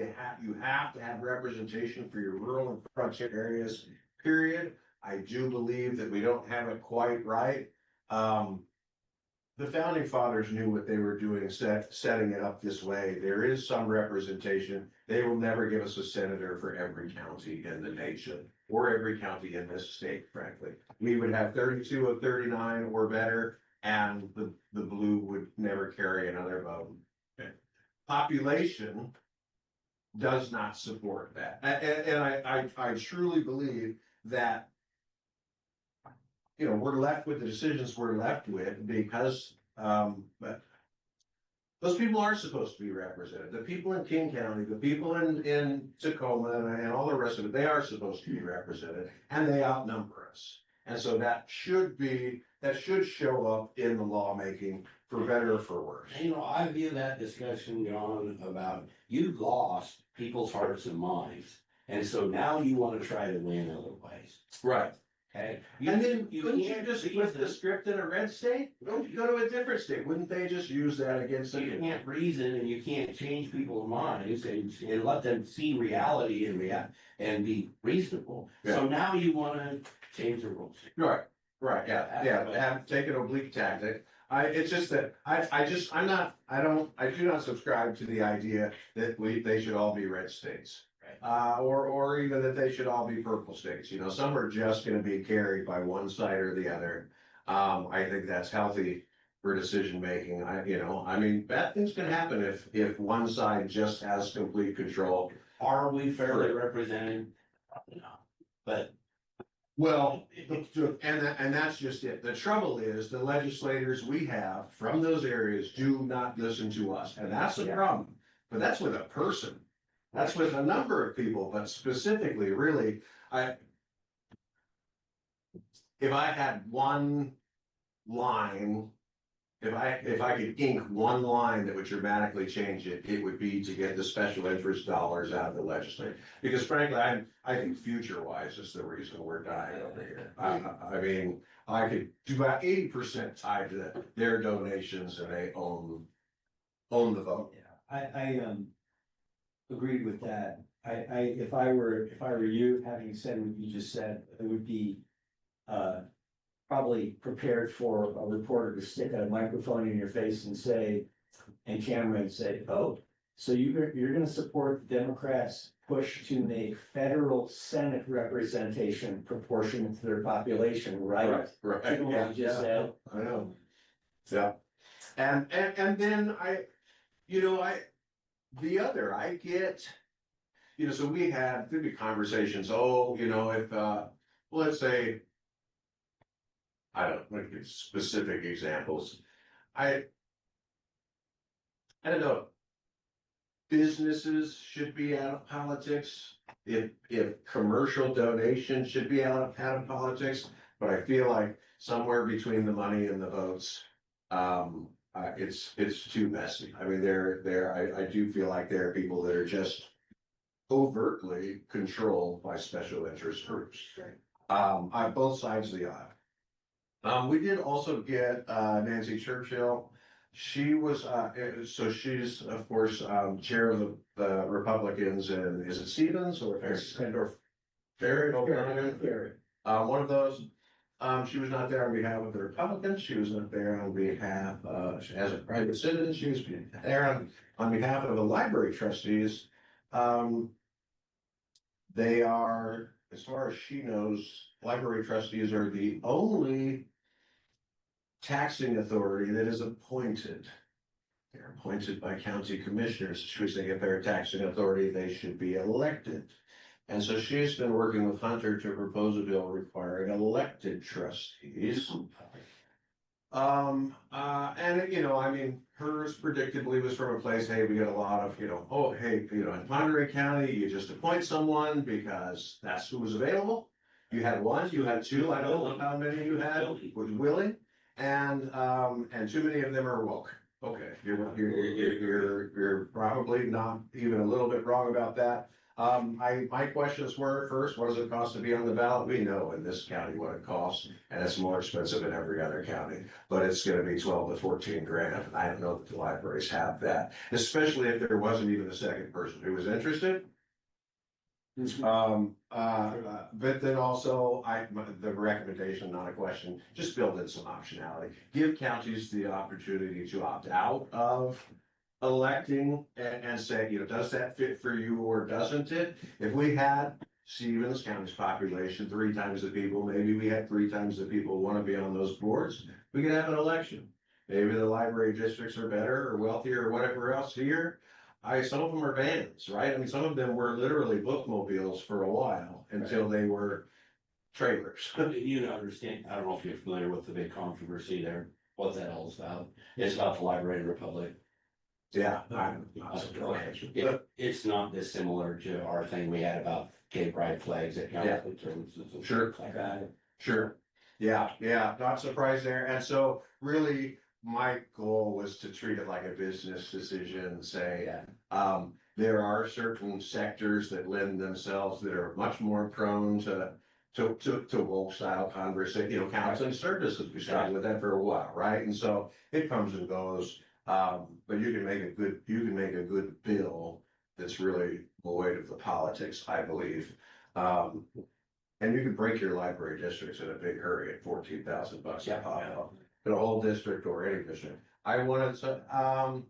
you have to have representation for your rural and frontier areas, period. I do believe that we don't have it quite right. The founding fathers knew what they were doing, setting it up this way. There is some representation. They will never give us a senator for every county in the nation or every county in this state, frankly. We would have 32 of 39 or better, and the blue would never carry another vote. Population does not support that. And I truly believe that we're left with the decisions we're left with because those people aren't supposed to be represented. The people in King County, the people in Tacoma and all the rest of it, they are supposed to be represented, and they outnumber us. And so that should show up in the lawmaking, for better or for worse.
I view that discussion, John, about you've lost people's hearts and minds. And so now you want to try to win other ways.
Right.
Okay.
And then couldn't you just flip the script in a red state? Go to a different state. Wouldn't they just use that against
You
them?
can't reason and you can't change people's minds and let them see reality and be reasonable. So now you want to change the rules.
Right, take an oblique tactic. It's just that I do not subscribe to the idea that they should all be red states. Or even that they should all be purple states. Some are just gonna be carried by one side or the other. I think that's healthy for decision making. Bad things can happen if one side just has complete control.
Are we fairly represented? No, but.
Well, and that's just it. The trouble is the legislators we have from those areas do not listen to us, and that's the problem. But that's with a person. That's with a number of people, but specifically, really, if I had one line, if I could ink one line that would dramatically change it, it would be to get the special interest dollars out of the legislature. Because frankly, I think future-wise is the reason we're dying over here. I could do about 80% tied to their donations, and they own the vote.
Yeah, I agreed with that. If I were you, having said what you just said, it would be probably prepared for a reporter to stick a microphone in your face and say, and camera and say, oh, so you're gonna support the Democrats' push to make federal Senate representation proportionate to their population, right?
Right.
Given what you just said.
I know. Yeah. And then I get, so there'd be conversations, if, let's say, I don't want to give specific examples. I don't know. Businesses should be out of politics. If commercial donations should be out of politics, but I feel like somewhere between the money and the votes, it's too messy. I do feel like there are people that are just overtly controlled by special interest groups. on both sides of the aisle. We did also get, Nancy Churchill. She was, so she's, of course, chair of the Republicans, and is it Stevens or Ferry? One of those. She was not there on behalf of the Republicans. She was not there on behalf, as a private citizen. She was there on behalf of the library trustees. They are, as far as she knows, library trustees are the only taxing authority that is appointed. They're appointed by county commissioners. She was saying if they're a taxing authority, they should be elected. And so she's been working with Hunter to propose a bill requiring elected trustees. And you know, I mean, hers predictably was from a place, hey, we get a lot of, you know, oh, hey, you know, in Monterey County, you just appoint someone because that's who was available. You had one, you had two, I don't know how many you had, was willing, and too many of them are woke. Okay, you're probably not even a little bit wrong about that. My questions were, first, what does it cost to be on the ballot? We know in this county what it costs, and it's more expensive in every other county, but it's gonna be 12 to 14 grand. I don't know that the libraries have that, especially if there wasn't even a second person who was interested. But then also, the recommendation, not a question, just build in some optionality. Give counties the opportunity to opt out of electing and say, you know, does that fit for you or doesn't it? If we had Stevens County's population 3 times the people, maybe we had 3 times the people want to be on those boards, we could have an election. Maybe the library districts are better or wealthier or whatever else here. Some of them are vans, right? I mean, some of them were literally bookmobiles for a while until they were trailers.
You understand, I don't know if you're familiar with the big controversy there, what that all is about. It's about the Library Republic.
Yeah.
It's not dissimilar to our thing we had about gay pride flags at council services and
Sure.
stuff like that.
Sure. Yeah, not surprised there. And so really, my goal was to treat it like a business decision, say, there are certain sectors that lend themselves that are much more prone to woke style conversation, you know, counseling services. We started with that for a while, right? And so it comes and goes. But you can make a good bill that's really void of the politics, I believe. And you can break your library districts in a big hurry at $14,000 a pop. In a whole district or any district. I wanted to, I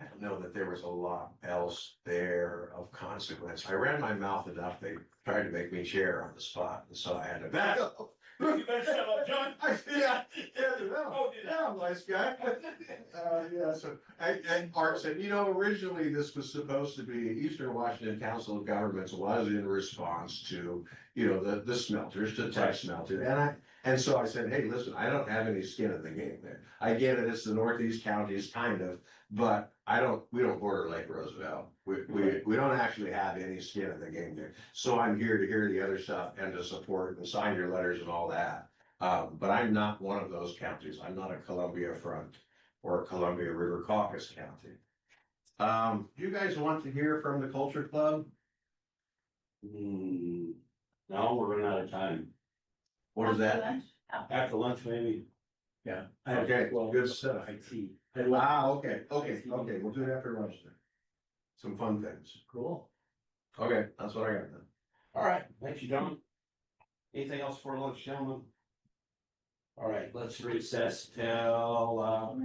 don't know that there was a lot else there of consequence. I ran my mouth enough. They tried to make me chair on the spot, and so I had to back up.
You better shut up, John.
Nice guy. So, and Art said, you know, originally this was supposed to be Eastern Washington Council of Governments was in response to, you know, the smelters, to tech smelter. And so I said, hey, listen, I don't have any skin in the game there. I get it, it's the Northeast counties, kind of, but we don't border Lake Roosevelt. We don't actually have any skin in the game there. So I'm here to hear the other stuff and to support and sign your letters and all that. But I'm not one of those counties. I'm not a Columbia Front or a Columbia River Caucus county. Do you guys want to hear from the Culture Club?
No, we're running out of time.
What is that?
After lunch, maybe.
Yeah.
Okay, good stuff.
IT.
Okay, we'll do it after lunch then. Some fun things.
Cool.
Okay, that's what I got then.
All right, thank you, John. Anything else for lunch, gentlemen? All right, let's recess till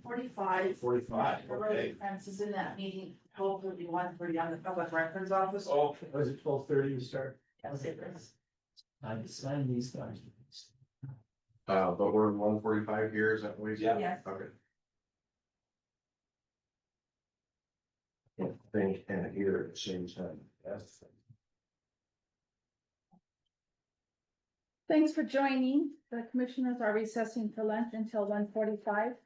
45.
45.
The road
Okay.
fence is in that meeting, 12:31 on the public records office.
Oh,
Was it 12:30 we start?
Yes, it is.
I decided these guys.
But we're 145 here, is that what we said?
Yes.
Okay. Think and hear at the same time. That's the thing.
Thanks for joining. The commissioners are recessing for lunch until 1:45.